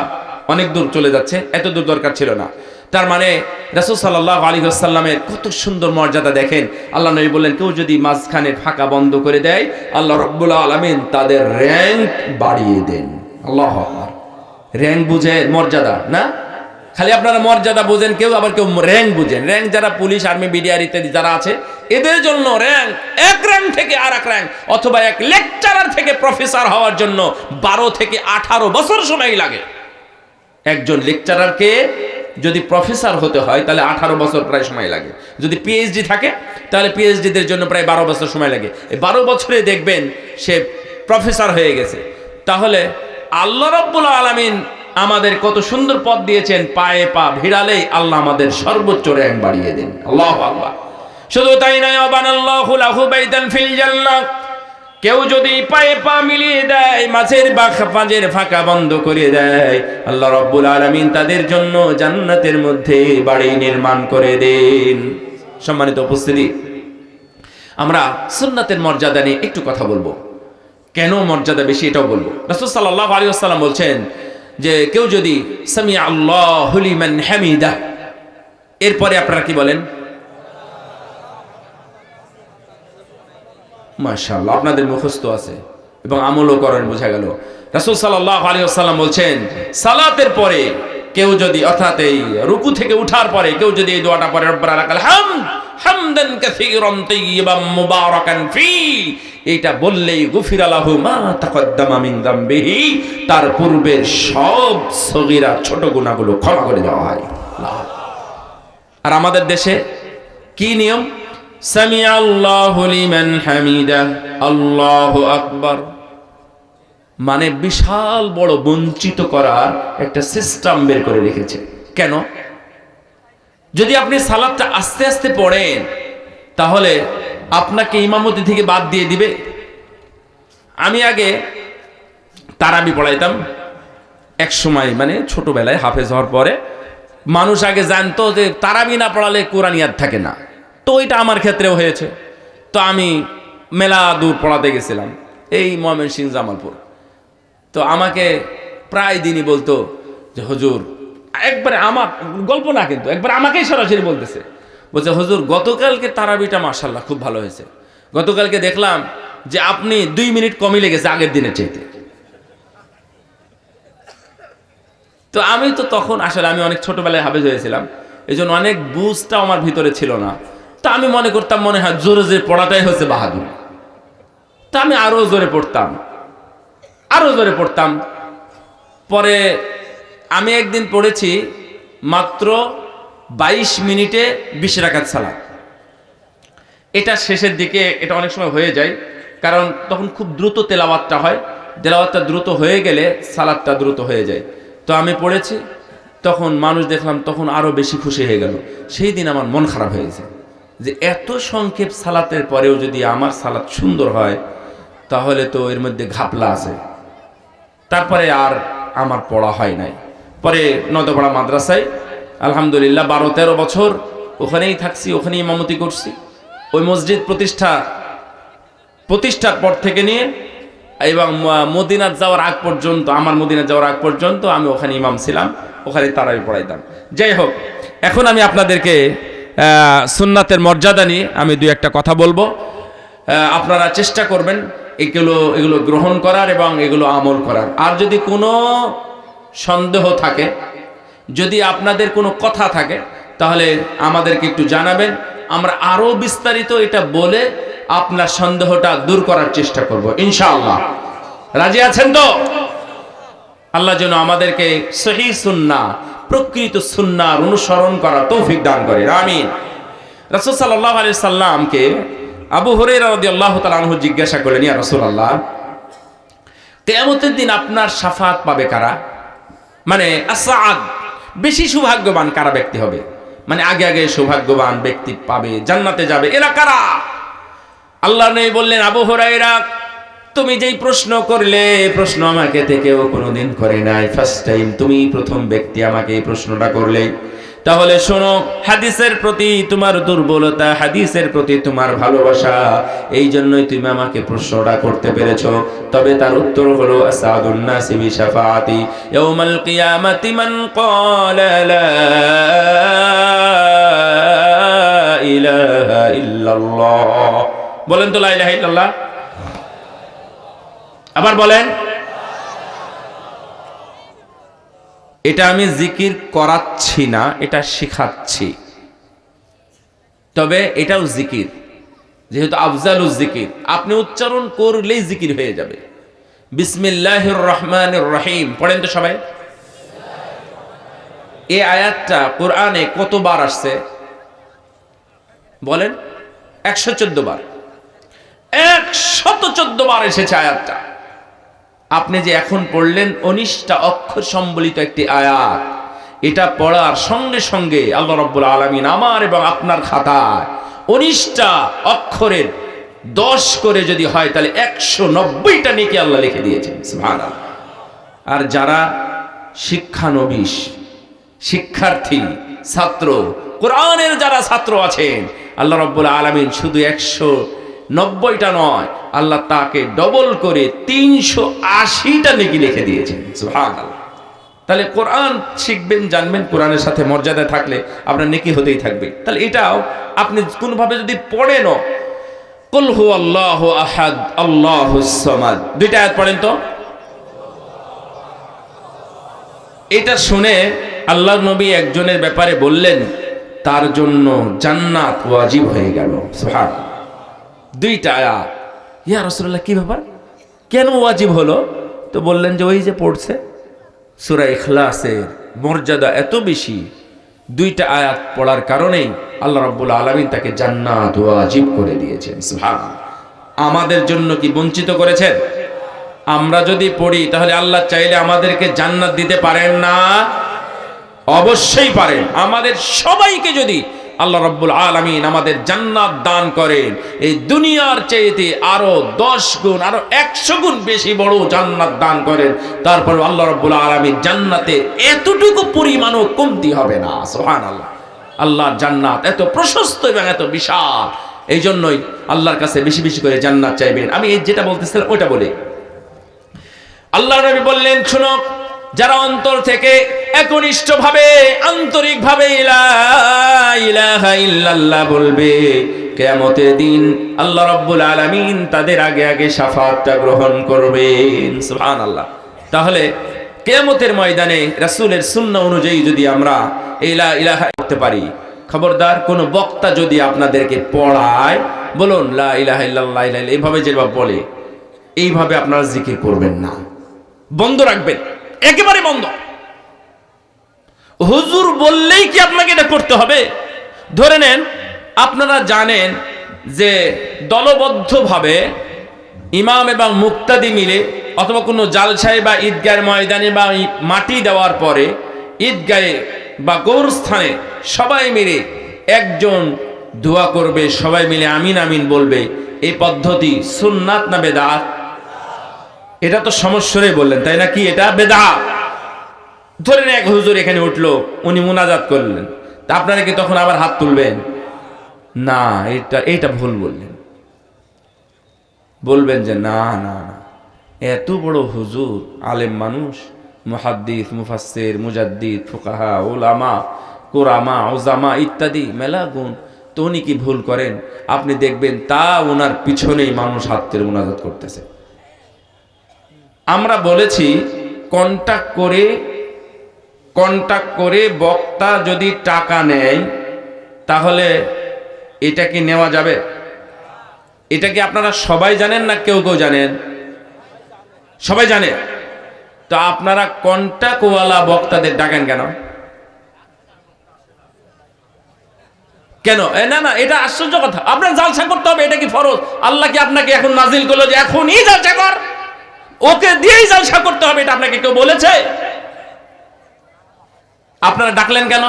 অনেক দূর চলে যাচ্ছে, এত দূর দরকার ছিল না। তার মানে রাসূল সাল্লাল্লাহু আলাইহি ওয়াসাল্লামের কত সুন্দর মর্যাদা দেখেন। আল্লাহ নবী বললেন কেউ যদি মাঝখানে ফাঁকা বন্ধ করে দেয়, আল্লাহ রাব্বুল আলামিন তাদের র‍্যাঙ্ক বাড়িয়ে দেন। আল্লাহু আকবার। র‍্যাঙ্ক বুঝে মর্যাদা না, খালি আপনারা মর্যাদা বুঝেন কেউ, আবার কেউ র্যাঙ্ক বুঝেন। র্যাঙ্ক যারা পুলিশ, আর্মি, বিডিআর ইত্যাদি যারা আছে, এদের জন্য র্যাঙ্ক এক র্যাঙ্ক থেকে আর এক র্যাঙ্ক, অথবা এক লেকচারার থেকে প্রফেসর হওয়ার জন্য 12 থেকে 18 বছর সময় লাগে। একজন লেকচারারকে যদি প্রফেসর হতে হয় তাহলে 18 বছর প্রায় সময় লাগে। যদি পিএইচডি থাকে তাহলে পিএইচডিদের জন্য প্রায় 12 বছর সময় লাগে। এই 12 বছরে দেখবেন সে প্রফেসর হয়ে গেছে। তাহলে আল্লাহ রাব্বুল আলামিন আমাদের কত সুন্দর পথ দিয়েছেন, পায়ে পা ভিড়ালেই আল্লাহ আমাদের সর্বোচ্চ র্যাঙ্ক বাড়িয়ে দেন। আল্লাহু আকবার। শুধু তাই নয়, ওয়াবানাল্লাহু লাহু বাইতান ফিল জান্নাহ, কেউ যদি পায়ে পা মিলিয়ে দেয়, মাঝের ফাঁকা বন্ধ করে দেয়, আল্লাহ রাব্বুল আলামিন তাদের জন্য জান্নাতের মধ্যে বাড়ি নির্মাণ করে দেন। সম্মানিত উপস্থিতি, আমরা সুন্নাতের মর্যাদা নিয়ে একটু কথা বলবো। কেন মর্যাদা বেশি এটাও বলবো। রাসূল সাল্লাল্লাহু আলাইহি ওয়াসাল্লাম বলছেন যে কেউ যদি সামিআ আল্লাহু লিমান হামিদা, এরপরে আপনারা কি বলেন? মাশাআল্লাহ, আপনাদের মুখস্থ আছে এবং আমলও করেন, বোঝা গেল। রাসূল সাল্লাল্লাহু আলাইহি ওয়াসাল্লাম বলছেন সালাতের পরে কেউ যদি, অর্থাৎ এই রুকু থেকে উঠার পরে কেউ যদি এই দোয়াটা পড়ে, রব্বানা লাকাল হামদ হামদান কাসীরান তাইয়িবান মুবারাকান ফি, এটা বললেই গুফিরা লাহু মা তাকদ্দামা মিন যামবিহি, তার পূর্বের সব সগীরা ছোট গুনাহগুলো ক্ষমা করে দেওয়া হয়। আর আমাদের দেশে কি নিয়ম? সামিআ আল্লাহু লিমান হামিদা, আল্লাহু আকবার, মানে বিশাল বড় বঞ্চিত করার একটা সিস্টেম বের করে রেখেছে। কেন? যদি আপনি সালাতটা আস্তে আস্তে পড়েন তাহলে আপনাকে ইমামতি থেকে বাদ দিয়ে দিবে। আমি আগে তারাবি পড়াইতাম এক সময়, মানে ছোটবেলায় হাফেজ হওয়ার পরে মানুষ আগে জানতো যে তারাবি না পড়ালে কোরআন ইয়াদ থাকে না। তো এটা আমার ক্ষেত্রেও হয়েছে। তো আমি মেলা দূর পড়াতে গেছিলাম, এই ময়মনসিংহ জামালপুর। তো আমাকে প্রায় দিনই বলতো যে হুজুর, একবারে আমার গল্প না কিন্তু, একবার আমাকেই সরাসরি বলতেছে, বলছে হুজুর গতকালকে তারাবিটা মাশাআল্লাহ খুব ভালো হয়েছে, গতকালকে দেখলাম যে আপনি 2 মিনিট কমই লেগেছে আগের দিনের চাইতে। তো আমি তো তখন আসলে আমি অনেক ছোটবেলায় হাফেজ হয়েছিলাম, এই জন্য অনেক বুঝটা আমার ভিতরে ছিল না। তা আমি মনে করতাম মনে হয় জোরে জোরে পড়াটাই হচ্ছে বাহাদুর। তা আমি আরো জোরে পড়তাম। পরে আমি একদিন পড়েছি মাত্র 22 মিনিটে 20 রাকাত সালাত। এটা শেষের দিকে, এটা অনেক সময় হয়ে যায়, কারণ তখন খুব দ্রুত তেলাওয়াতটা হয়, তেলাওয়াতটা দ্রুত হয়ে গেলে সালাতটা দ্রুত হয়ে যায়। তো আমি পড়েছি, তখন মানুষ দেখলাম তখন আরো বেশি খুশি হয়ে গেল। সেই দিন আমার মন খারাপ হয়েছে যে এত সংক্ষেপ সালাতের পরেও যদি আমার সালাত সুন্দর হয় তাহলে তো এর মধ্যে ঘাপলা আছে। তারপরে আর আমার পড়া হয় নাই। পরে নদপাড়া মাদ্রাসায় আলহামদুলিল্লাহ 12-13 বছর ওখানেই থাকছি, ওখানেই ইমামতি করছি। ওই মসজিদ প্রতিষ্ঠার পর থেকে নিয়ে এবং মদিনার যাওয়ার আগ পর্যন্ত, আমার মদিনার যাওয়ার আগ পর্যন্ত আমি ওখানে ইমাম ছিলাম, ওখানে তারাবি পড়াইতাম। যাই হোক, এখন আমি আপনাদেরকে সুন্নাতের মর্যাদা নিয়ে আমি 2-1 কথা বলবো। আপনারা চেষ্টা করবেন এগুলো গ্রহণ করার এবং এগুলো আমল করার। আর যদি কোনো সন্দেহ থাকে, যদি আপনাদের কোনো কথা থাকে, তাহলে আমাদেরকে একটু জানাবেন, আমরা আরো বিস্তারিত এটা বলে আপনার সন্দেহটা দূর করার চেষ্টা করব ইনশাআল্লাহ। রাজি আছেন তো? আল্লাহ যেন আমাদেরকে সহিহ সুন্নাহ, প্রকৃত সুন্নাহর অনুসরণ করার তৌফিক দান করে, আমিন। রাসূল সাল্লাল্লাহু আলাইহি সাল্লামকে আবু হুরায়রা রাদিয়াল্লাহু তাআলা আনহু জিজ্ঞাসা করলেন, ইয়া রাসূলুল্লাহ, কিয়ামতের দিন আপনার শাফাআত পাবে কারা? মানে আসআদ, বেশি সৌভাগ্যবান কারা ব্যক্তি হবে, মানে আগে সৌভাগ্যবান ব্যক্তি পাবে, জান্নাতে যাবে, এরা কারা? আল্লাহ নবী বললেন, আবু হুরায়রা, তুমি যেই প্রশ্ন করলে, প্রশ্ন আমাকে থেকেও কোনোদিন করে নাই, ফার্স্ট টাইম তুমি প্রথম ব্যক্তি আমাকে এই প্রশ্নটা করলে। তাহলে শোনো, হাদিসের প্রতি তোমার দুর্বলতা, হাদিসের প্রতি তোমার ভালোবাসা, এই জন্যই তুমি আমাকে প্রশ্নটা করতে পেরেছো। তবে তার উত্তর হলো আসাদুন নাসি বিশাফাআতি ইয়াউমাল কিয়ামাতি মান ক্বালা লা ইলাহা ইল্লাল্লাহ। বলেন তো লা ইলাহা ইল্লাল্লাহ, আবার বলেন। এটা আমি জিকির করাচ্ছি না, এটা শিখাচ্ছি। তবে এটাও জিকির, যেহেতু আফজালুজ জিকির, আপনি উচ্চারণ করলেই জিকির হয়ে যাবে। বিসমিল্লাহির রহমানির রহিম পড়েন তো সবাই। এই আয়াতটা কোরআনে কতবার আসছে বলেন? 114 বার। 114 বার এসেছে আয়াতটা। আপনি যে এখন পড়লেন 19টা অক্ষর সম্বলিত একটি আয়াত, এটা পড়ার সঙ্গে সঙ্গে আল্লাহ রাব্বুল আলামিন আমার এবং আপনার খাতায় 19টা অক্ষরের 10 করে যদি হয় তাহলে 190টা নেকি আল্লাহ লিখে দিয়েছেন। সুবহানাল্লাহ। আর যারা শিক্ষানবিশ, শিক্ষার্থী, ছাত্র, কোরআনের যারা ছাত্র আছেন, আল্লাহ রাব্বুল আলামিন শুধু 190টা নয়, আল্লাহ তাকে ডবল করে 380টা নেকি লিখে দিয়েছেন। সুবহানাল্লাহ। তাহলে কোরআন শিখবেন, জানবেন, কোরআনের সাথে মর্যাদা থাকলে আপনার নেকি হতেই থাকবে। তাহলে এটাও আপনি কোনোভাবে যদি পড়েন, কুল হুয়াল্লাহু আহাদ আল্লাহুস সামাদ, দুইটা আয়াত পড়েন তো। এটা শুনে আল্লাহর নবী একজনের ব্যাপারে বললেন তার জন্য জান্নাত ওয়াজিব হয়ে গেল। সুবহানাল্লাহ। দুইটা আয়াত। ইয়া রাসূলুল্লাহ, কি ব্যাপার, কেন ওয়াজিব হলো? তো বললেন যে ওই যে পড়ছে সূরা ইখলাসের মর্যাদা এত বেশি, দুইটা আয়াত পড়ার কারণেই আল্লাহ রাব্বুল আলামিন তাকে জান্নাত ওয়াজিব করে দিয়েছেন। সুবহানাল্লাহ। আমাদের জন্য কি বঞ্চিত করেছেন? আমরা যদি পড়ি তাহলে আল্লাহ চাইলে আমাদেরকে জান্নাত দিতে পারেন না? অবশ্যই পারেন। আমাদের সবাইকে যদি আল্লাহ রাব্বুল আলামিন আমাদের জান্নাত দান করেন, এই দুনিয়ার চাইতে আরো 10 গুণ, আরো 100 গুণ বেশি বড় জান্নাত দান করেন, তারপর আল্লাহ রাব্বুল আলামিন জান্নাতে এতটুকু পরিমাণও কমতি হবে না। সুবহানাল্লাহ। আল্লাহর জান্নাত এত প্রশস্ত এবং এত বিশাল, এই জন্যই আল্লাহর কাছে বেশি বেশি করে জান্নাত চাইবেন। আমি এই যেটা বলতেছিলাম ওইটা বলি। আল্লাহ নবী বললেন, শুনো, যারা অন্তর থেকে একনিষ্ঠভাবে, আন্তরিকভাবে লা ইলাহা ইল্লাল্লাহ বলবে, কিয়ামতের দিন আল্লাহ রাব্বুল আলামিন তাদের আগে আগে শাফাআতটা গ্রহণ করবেন। সুবহানাল্লাহ। তাহলে কিয়ামতের ময়দানে রাসূলের সুন্নাহ অনুযায়ী যদি আমরা লা ইলাহা করতে পারি, খবরদার কোন বক্তা যদি আপনাদেরকে পড়ায়, বলুন লা ইলাহা ইল্লাল্লাহ, এইভাবে যেভাবে বলে এইভাবে আপনারা জিকির করবেন না, বন্ধ রাখবেন, একেবারে বন্ধ। হুজুর বললেই কি আপনাকে এটা করতে হবে? ধরে নেন আপনারা জানেন যে দলবদ্ধভাবে ইমাম এবং মুক্তাদি মিলে অথবা কোনো জালসায় বা ঈদগাহের ময়দানে বা মাটি দেওয়ার পরে ঈদগাহে বা গৌরস্থানে সবাই মিলে একজন দোয়া করবে, সবাই মিলে আমিন আমিন বলবে। এই পদ্ধতি সুন্নাত না বেদাত? এটা তো সমস্যারে বললেন, তাই না? কি এটা বেদাত? ধরেন এক হুজুর এখানে উঠলো, উনি মুনাজাত করলেন, তা আপনারা কি তখন আবার হাত তুলবেন? না, এটা ভুল বললেন। বলবেন যে না না না, এত বড় হুজুর, আলেম মানুষ, মুহাদ্দিস, মুফাসসির, মুজাদ্দিদ, ফুকাহা, উলামা, কুরামা, উজামা ইত্যাদি মেলা গুণ, তো উনি কি ভুল করেন? আপনি দেখবেন তা ওনার পিছনেই মানুষ হাত তুলে মুনাজাত করতেছে। আমরা বলেছি কন্টাক্ট করে বক্তা যদি টাকা নেয় তাহলে এটা কি নেওয়া যাবে? এটা কি আপনারা সবাই জানেন না কেউ কেউ জানেন? সবাই জানে। তো আপনারা কন্টাক্টওয়ালা বক্তাদের ডাকেন কেন? কেন? না না, এটা আশ্চর্য কথা। আপনার জালসা করতে হবে, এটা কি ফরজ? আল্লাহ কি আপনাকে এখন নাজিল করলো যে এখনই জালসা কর, ওকে দিয়েই জালসা করতে হবে? এটা আপনাকে কেউ বলেছে? আপনারা ডাকলেন কেন?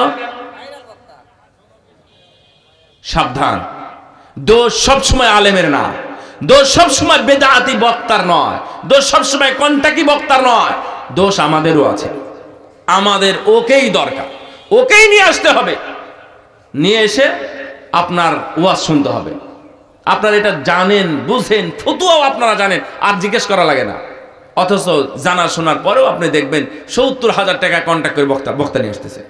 সাবধান, দোষ সবসময় আলেমের না, দোষ সবসময় বেদাতি বক্তার নয়, দোষ সবসময় কন্টাকি বক্তার নয়, দোষ আমাদেরও আছে। আমাদের ওকেই দরকার, ওকেই নিয়ে আসতে হবে, নিয়ে এসে আপনার ওয়াজ শুনতে হবে। আপনারা এটা জানেন, বুঝেন, ফতুয়াও আপনারা জানেন, আর জিজ্ঞেস করা লাগে না। অথচ জানা শোনার পরেও আপনি দেখবেন ৭০,০০০ টাকা কন্ট্যাক্ট করে বক্তা নিয়ে আসতেছে।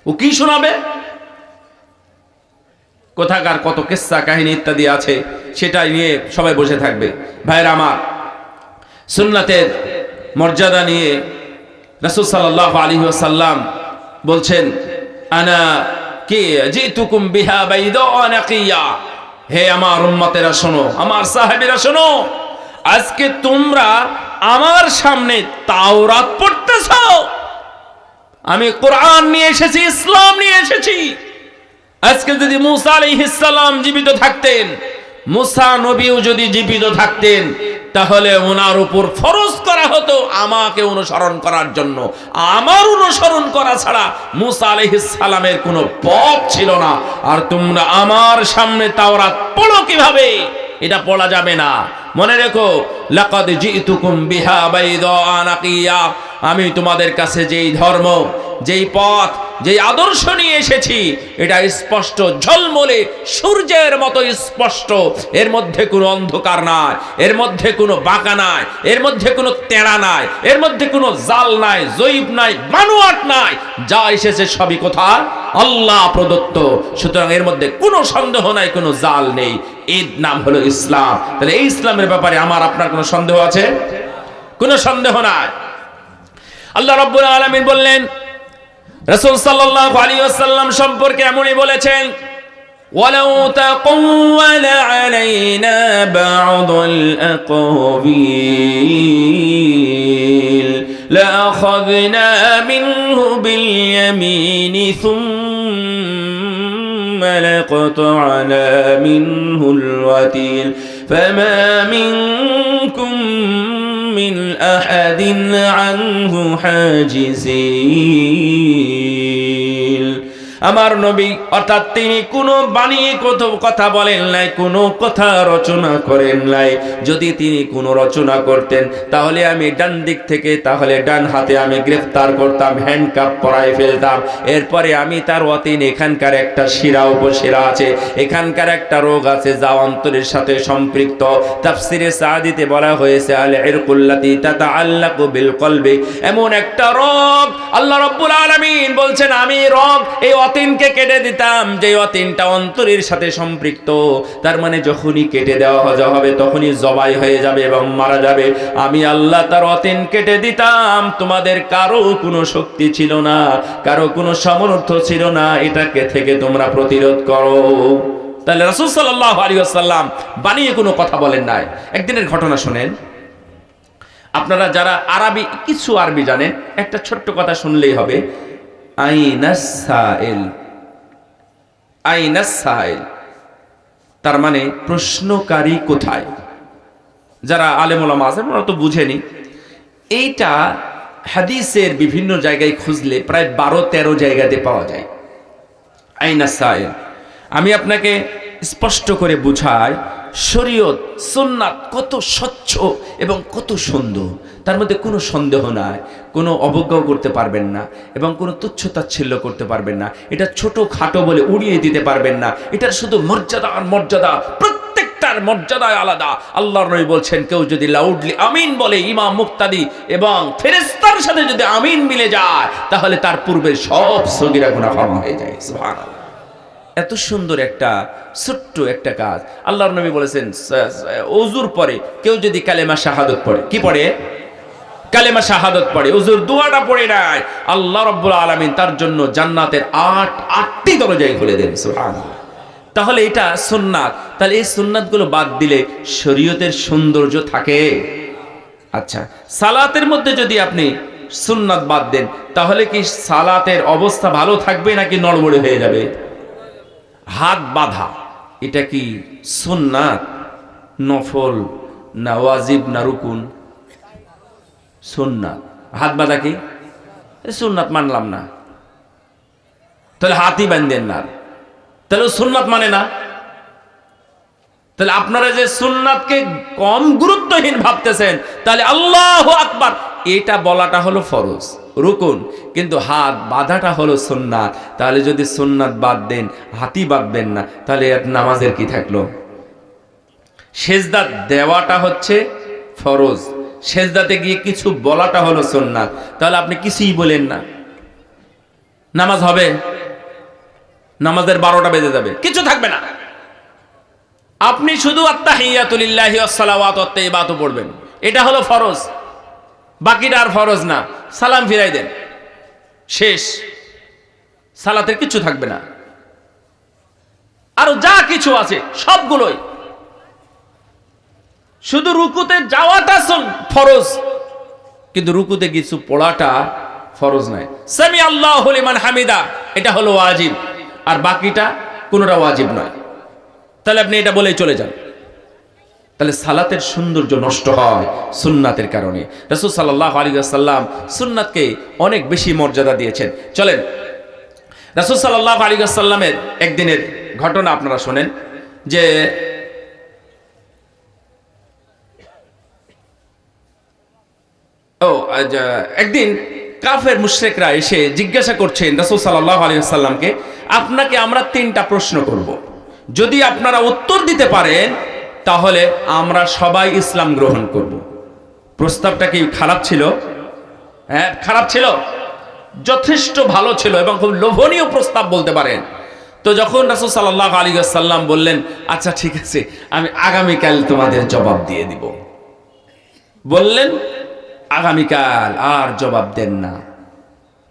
ও কি শোনাবে? কোথাকার কত কিস্সা কাহিনী ইত্যাদি আছে, সেটা নিয়ে সবাই বসে থাকবে। ভাইরা আমার, সুন্নাতের মর্যাদা নিয়ে রাসূল সাল্লাল্লাহু আলাইহি ওয়াসাল্লাম বলছেন, আনা কি জিতুকুম বিহা বাইদা নাকিয়া, হে আমার উম্মতেরা শোনো, আমার সাহাবীরা শোনো, আজকে তোমরা আমার সামনে তাওরাত পড়তেছ, আমি কোরআন নিয়ে এসেছি, ইসলাম নিয়ে এসেছি। আজকে যদি মুসা আলাইহিস সালাম জীবিত থাকতেন, মুসা নবীও যদি জীবিত থাকতেন, তাহলে ওনার উপর ফরজ করা হতো আমাকে অনুসরণ করার জন্য। আমার অনুসরণ করা ছাড়া মুসা আলাইহিস সালামের কোনো পথ ছিল না। আর তোমরা আমার সামনে তাওরাত পড়ো কিভাবে? এটা পড়া যাবে না। মনে রেখো, লাকাদ জিতুকুম বিহা বাইদা নাকিয়া, আমি তোমাদের কাছে যেই ধর্ম, যেই পথ, যেই আদর্শ নিয়ে এসেছি, এটা স্পষ্ট, ঝলমলে সূর্যের মতো স্পষ্ট। এর মধ্যে কোনো অন্ধকার নাই, এর মধ্যে কোনো বাঁকা নাই, এর মধ্যে কোনো তেড়া নাই, এর মধ্যে কোনো জাল নাই, জয়ীব নাই, বানোয়াট নাই। যা এসেছে সবই কোথায়? আল্লাহ প্রদত্ত। সুতরাং এর মধ্যে কোনো সন্দেহ নাই, কোনো জাল নেই। এর নাম হলো ইসলাম। তাহলে এই ইসলামের ব্যাপারে আমার আপনার কোনো সন্দেহ আছে? কোনো সন্দেহ নাই। আল্লাহ রাব্বুল আলামিন বললেন, রাসূল সাল্লাল্লাহু আলাইহি ওয়াসাল্লাম সম্পর্কে এমনই বলেছেন, ওয়ালাউ তাকাওয়ালা আলাইনা বা'দাল আকাবিল লাআখাযনা মিনহু বিল ইয়ামিনি সুম্মা লাকাতa'না মিনহুল ওয়াতিল ফামা মিনকুম মিন আহাদিন আনহু হাজিজিন। আমার নবী অর্থাৎ তিনি কোনো বানিয়ে কথা বলেন নাই, কোনো কথা রচনা করেন নাই। যদি তিনি কোনো রচনা করতেন, তাহলে আমি ডান দিক থেকে, তাহলে ডান হাতে আমি গ্রেফতার করতাম, হ্যান্ডকাপ পরায় ফেলতাম। এরপরে আমি তার অতীন, এখানকার একটা শিরা উপশিরা আছে, এখানকার একটা রোগ আছে যা অন্তরের সাথে সম্পৃক্ত। তাফসিরে সাদিতে বলা হয়েছে আল ইরকুল্লাতি তাতাআল্লাকু বিল কলবি, এমন একটা রোগ আল্লাহ রাব্বুল আলামিন বলছেন আমি রোগ এই অতীনকে কেটে দিতাম, যে অতীনটা অন্তরের সাথে সম্পৃক্ত। তার মানে যখনই কেটে দেওয়া হবে তখনই জবাই হয়ে যাবে এবং মারা যাবে। আমি আল্লাহ তার অতীন কেটে দিতাম। তোমাদের কারো কোনো শক্তি ছিল না, কারো কোনো সামর্থ্য ছিল না, এটাকে থেকে তোমরা প্রতিরোধ করো। তাহলে রাসূল সাল্লাল্লাহু আলাইহি ওয়াসাল্লাম বানিয়ে কোনো কথা বলেন নাই। একদিনের ঘটনা শুনেন। আপনারা যারা আরবি, কিছু আরবি জানেন, একটা ছোট্ট কথা শুনলেই হবে। আইনাস সাইল, আইনাস সাইল, তার মানে প্রশ্নকারী কোথায়। যারা আলেম ওলামা আছেন ওরা তো বুঝেনি। এইটা হাদিসের বিভিন্ন জায়গায় খুঁজলে প্রায় 12-13 জায়গাতে পাওয়া যায়। আইনাস সাইল, আমি আপনাকে স্পষ্ট করে বুঝাই, শরীয়ত সুন্নাত কত স্বচ্ছ এবং কত সুন্দর। তার মধ্যে কোনো সন্দেহ নাই, কোনো অবজ্ঞাও করতে পারবেন না এবং কোনো তুচ্ছতাচ্ছিল্য করতে পারবেন না। এটা ছোট খাটো বলে উড়িয়ে দিতে পারবেন না। এটার শুধু মর্যাদা আর মর্যাদা, প্রত্যেকটার মর্যাদায় আলাদা। আল্লাহর নবী বলছেন, কেউ যদি লাউডলি আমিন বলে, ইমাম মুক্তাদি এবং ফেরেশতার সাথে যদি আমিন মিলে যায়, তাহলে তার পূর্বের সব সগীরা গুনাহ ক্ষমা হয়ে যায়। সুবহানাল্লাহ। এত সুন্দর একটা ছোট্ট একটা কাজ। আল্লাহর নবী বলেছেন, ওযুর পরে কেউ যদি কালেমা শাহাদাত পড়ে, কি পড়ে? কালেমা শাহাদাত পড়ে, ওযুর দোয়াটা পড়ে নাই, আল্লাহ রাব্বুল আলামিন তার জন্য জান্নাতের 8টি দরজায় খুলে দেন। সুবহানাল্লাহ। তাহলে এটা সুন্নাত। তাহলে এই সুন্নাতগুলো বাদ দিলে শরীয়তের সৌন্দর্য থাকে? আচ্ছা, সালাতের মধ্যে যদি আপনি সুন্নাত বাদ দেন, তাহলে কি সালাতের অবস্থা ভালো থাকবে নাকি নড়বড়ে হয়ে যাবে? হাত বাঁধা, এটা কি সুন্নাত, নফল, না ওয়াজিব, না রুকুন? সুন্নাত। হাত বাঁধা কি সুন্নাত? মানলাম না, তাহলে হাতই বাঁধেন না, তাহলে সুন্নাত মানে না। তাহলে আপনারা যে সুন্নাতকে কম গুরুত্বহীন ভাবতেছেন, তাহলে আল্লাহু আকবার এটা বলাটা হলো ফরজ, রুকুন, কিন্তু হাত বাঁধাটা হলো সুন্নাত। তাহলে যদি সুন্নাত বাদ দেন, হাতই বাঁধবেন না, তাহলে নামাজের কি থাকলো? সেজদা দেওয়াটা হচ্ছে ফরজ, সেজদাতে গিয়ে কিছু বলাটা হলো সুন্নাত। তাহলে আপনি কিছুই বলেন না, নামাজ হবে? নামাজের 12টা বেজে যাবে, কিছু থাকবে না। আপনি শুধু আত্তাহিয়াতু লিল্লাহি ওয়াস সালাওয়াতু ওয়াত তাইয়্যিবাতু পড়বেন, এটা হলো ফরজ, বাকিটা আর ফরজ না। সালাম ফিরাই দেন, শেষ, সালাতের কিছু থাকবে না। আর যা কিছু আছে সবগুলোই, শুধু রুকুতে যাওয়াটা ফরজ, কিন্তু রুকুতে কিছু পড়াটা ফরজ নাই। সামি আল্লাহু লিমান হামিদা এটা হলো ওয়াজিব, আর বাকিটা কোনোটা ওয়াজিব নয়। তাহলে আপনি এটা বলেই চলে যান। তাহলে সালাতের সৌন্দর্য নষ্ট হয় সুন্নাতের কারণে। রাসূল সাল্লাল্লাহু আলাইহি ওয়াসাল্লাম সুন্নাতকে অনেক বেশি মর্যাদা দিয়েছেন। চলেন রাসূল সাল্লাল্লাহু আলাইহি ওয়াসাল্লামের একদিনের ঘটনা আপনারা শোনেন যে একদিন কাফের মুশরিকরা এসে জিজ্ঞাসা করছেন রাসূল সাল্লাল্লাহু আলাইহি ওয়াসাল্লামকে, আপনাকে আমরা 3টা প্রশ্ন করব, যদি আপনারা উত্তর দিতে পারেন তাহলে আমরা সবাই ইসলাম গ্রহণ করব। প্রস্তাবটা কি খারাপ ছিল? হ্যাঁ, খারাপ ছিল, যথেষ্ট ভালো ছিল এবং খুব লোভনীয় প্রস্তাব বলতে পারেন। তো যখন রাসূল সাল্লাল্লাহু আলাইহি ওয়াসাল্লাম বললেন, আচ্ছা ঠিক আছে, আমি আগামীকাল তোমাদের জবাব দিয়ে দিব, বললেন আগামীকাল আর জবাব দেন না,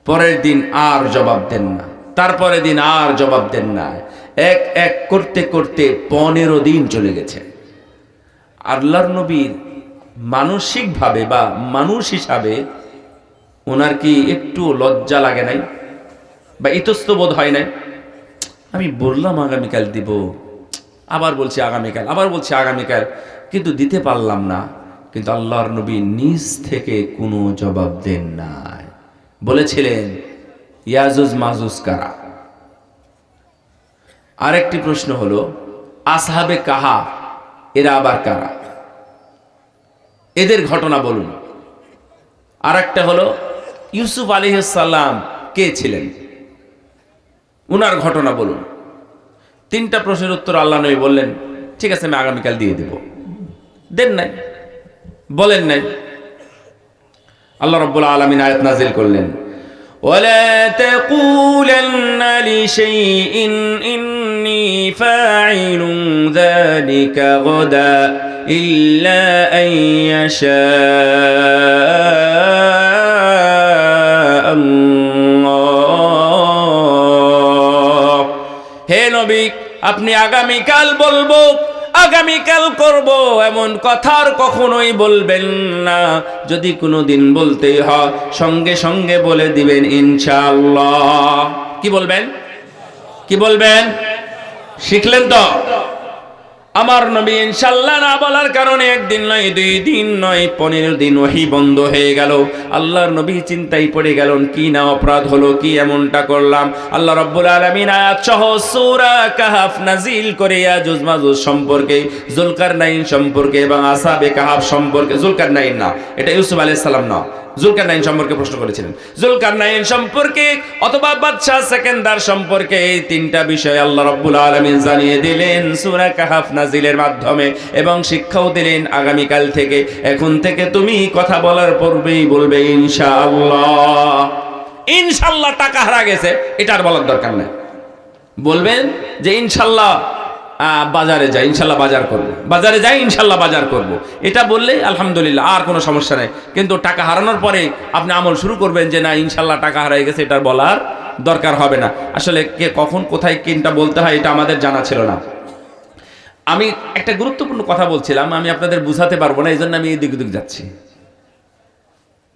পরের দিন আর জবাব দেন না, তারপরের দিন আর জবাব দেন না। এক এক করতে করতে 15 দিন চলে গেছে। আল্লাহর নবীর মানসিকভাবে বা মানুষ হিসাবে ওনার কি একটু লজ্জা লাগে নাই বা ইতস্তবোধ হয় নাই? আমি বললাম আগামীকাল দিব, আবার বলছি আগামীকাল, আবার বলছি আগামীকাল, কিন্তু দিতে পারলাম না। কিন্তু আল্লাহর নবী নিজ থেকে কোনো জবাব দেন নাই। বলেছিলেন ইয়াজুজ মাজুজ কারা? আরেকটি প্রশ্ন হলো আসহাবে কাহা, এরা আবার কারা? এদের ঘটনা বলুন। আরেকটা হলো ইউসুফ আলাইহিস সালাম কে ছিলেন, উনার ঘটনা বলুন। 3টা প্রশ্নের উত্তর আল্লাহ নবী বললেন ঠিক আছে আমি আগামীকাল দিয়ে দেব, দেন নাই, বলেন নাই। আল্লাহ রাব্বুল আলামিন আয়াত নাযিল করলেন, ওয়ালা তাকুলান্না লিশাইইন ইন্নী ফাঈলুন যালিকা গাদা ইল্লা আন ইয়াশা আল্লাহ। হে নবী, আপনি আগামীকাল বলবো, আগামীকাল করব এমন কথার কখনোই বলবেন না। যদি কোনো দিন বলতে হয় সঙ্গে সঙ্গে বলে দিবেন ইনশাআল্লাহ। কি বলবেন? কি বলবেন? শিখলেন তো? আমার নবী ইনশাআল্লাহ না বলার কারণে একদিন নয়, 2 দিন নয়, 15 দিন ওহী বন্ধ হয়ে গেল। আল্লাহর নবী চিন্তায় পড়ে গেলেন, কি না অপরাধ হলো, কি এমনটা করলাম। আল্লাহ রাব্বুল আলামিন আয়াত সহ সূরা কাহাফ নাজিল করে ইয়াজুজ মাজুজ সম্পর্কে, জুলকারনাইন সম্পর্কে এবং আসহাবে কাহাফ সম্পর্কে, জুলকারনাইন না, এটা ইউসুফ আলাইহিস সালাম না, জুলকারনাইন সম্পর্কে প্রশ্ন করেছিলেন। জুলকারনাইন সম্পর্কে অথবা বাদশাহ সেকেন্দার সম্পর্কে এই 3টা বিষয় আল্লাহ রাব্বুল আলামিন জানিয়ে দিলেন সূরা কাহাফ নাজিলের মাধ্যমে এবং শিক্ষাও দিলেন আগামীকাল থেকে, এখন থেকে তুমি কথা বলার পূর্বেই বলবে ইনশাআল্লাহ। ইনশাআল্লাহ টাকা হারা গেছে এটা আর বলার দরকার নেই, বলবেন যে ইনশাআল্লাহ বাজারে যাই, ইনশাল্লাহ বাজার করব, বাজারে যাই ইনশাল্লাহ বাজার করব, এটা বললে আলহামদুলিল্লাহ আর কোনো সমস্যা নেই। কিন্তু টাকা হারানোর পরে আপনি আমল শুরু করবেন যে না ইনশাল্লাহ টাকা হারাই গেছে, এটা বলার দরকার হবে না। আসলে কে কখন কোথায় কোনটা বলতে হয় এটা আমাদের জানা ছিল না। আমি একটা গুরুত্বপূর্ণ কথা বলছিলাম, আমি আপনাদের বুঝাতে পারবো না, এই জন্য আমি এদিক ওদিক যাচ্ছি।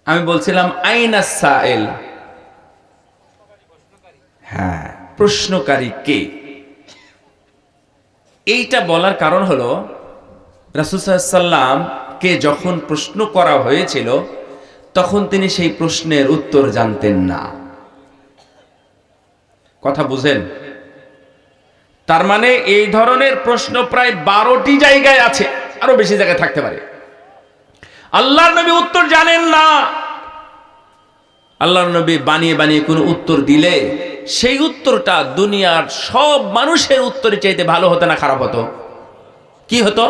আমি বলছিলাম আইনা সাইল, হ্যাঁ প্রশ্নকারী কে? এইটা বলার কারণ হলো রাসূল সাল্লাল্লাহু আলাইহি ওয়াসাল্লামকে যখন প্রশ্ন করা হয়েছিল তখন তিনি সেই প্রশ্নের উত্তর জানতেন না। কথা বুঝেন? তার মানে এই ধরনের প্রশ্ন প্রায় 12টি জায়গায় আছে, আরো বেশি জায়গায় থাকতে পারে। আল্লাহর নবী উত্তর জানেন না। আল্লাহর নবী বানিয়ে বানিয়ে কোনো উত্তর দিলে সেই উত্তরটা দুনিয়ার সব মানুষের উত্তরের চাইতে ভালো হতো না খারাপ হতো? কি হতো?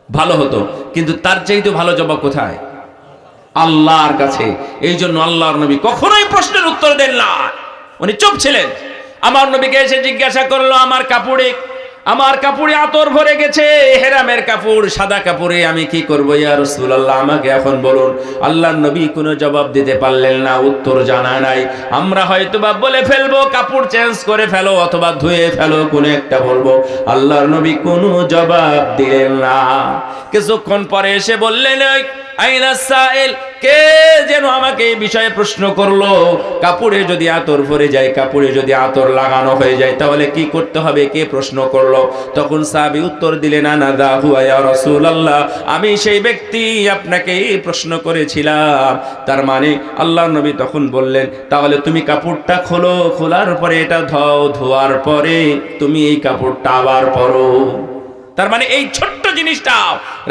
ভালো হতো। কিন্তু তার চাইতে ভালো জবাব কোথায়? আল্লাহর কাছে। এই জন্য আল্লাহর নবী কখনোই প্রশ্নের উত্তর দেন না, উনি চুপ ছিলেন। আমার নবীকে এসে জিজ্ঞাসা করলো আমার কাপড়ে আতর ভরে গেছে, হেরামের কাপড়, সাদা কাপড়ে আমি কি করবো ইয়া রাসূলুল্লাহ, আমাকে এখন বলুন। আল্লাহর নবী কোনো জবাব দিতে পারলেন না, উত্তর জানা নাই। আমরা হয়তোবা বলে ফেলবো কাপড় চেঞ্জ করে ফেলো অথবা ধুয়ে ফেলো, কোনো একটা বলবো। আল্লাহর নবী কোনো জবাব দিলেন না। কিছুক্ষণ পরে এসে বললেন আইনা সাইল, কে যেন আমাকে এই বিষয়ে প্রশ্ন করলো, কাপড়ে যদি আতর ভরে যায়, কাপড়ে যদি আতর লাগানো হয়ে যায় তাহলে কি করতে হবে, কে প্রশ্ন করলো? তখন সাহাবী উত্তর দিলেন, আনা দা হুয়া ইয়া রাসূলুল্লাহ, আমি সেই ব্যক্তি, আপনাকে প্রশ্ন করেছিলাম। তার মানে আল্লাহর নবী তখন বললেন, তাহলে তুমি কাপড়টা খোলো, খোলার পরে এটা ধোও, ধোয়ার পরে তুমি এই কাপড়টা আবার পরো। তার মানে এই ছোট্ট জিনিসটা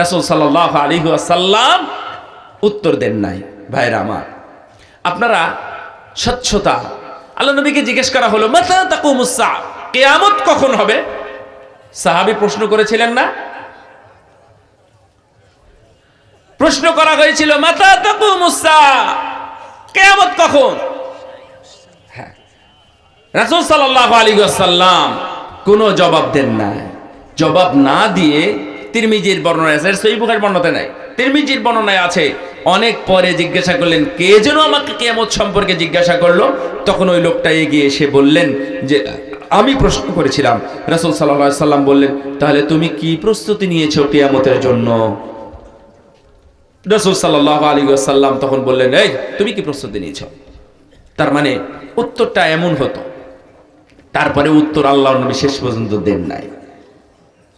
রাসূল সাল্লাল্লাহু আলাইহি ওয়াসাল্লাম উত্তর দেন নাই। ভাইরা আমার, আপনারা স্বচ্ছতা, আল্লাহ নবীকে জিজ্ঞেস করা হলো, মাতা তাকুমুস সাআ, কিয়ামত কখন হবে? সাহাবী প্রশ্ন করেছিলেন না? প্রশ্ন করা হয়েছিল, মাতা তাকুমুস সাআ, কিয়ামত কখন? হ্যাঁ, রাসূল সাল্লাল্লাহু আলাইহি ওয়াসাল্লাম কোনো জবাব দেন না। জবাব না দিয়ে তিরমিজির বর্ণনায় আছে, সহিহ বুখারীর বর্ণনাতে নাই, তিরমিজির বর্ণনায় আছে, অনেক পরে জিজ্ঞাসা করলেন, কে যেন আমাকে কিয়ামত সম্পর্কে জিজ্ঞাসা করলো। তখন ওই লোকটা এগিয়ে এসে বললেন যে আমি প্রশ্ন করেছিলাম। রাসূল সাল্লাল্লাহু আলাইহি সাল্লাম বললেন, তাহলে তুমি কি প্রস্তুতি নিয়েছো কিয়ামতের জন্য? রাসূল সাল্লাল্লাহু আলাইহি ওয়াসাল্লাম তখন বললেন, এই তুমি কি প্রস্তুতি নিয়েছো? তার মানে উত্তরটা এমন হতো। তারপরে উত্তর আল্লাহর নবী শেষ পর্যন্ত দেন নাই।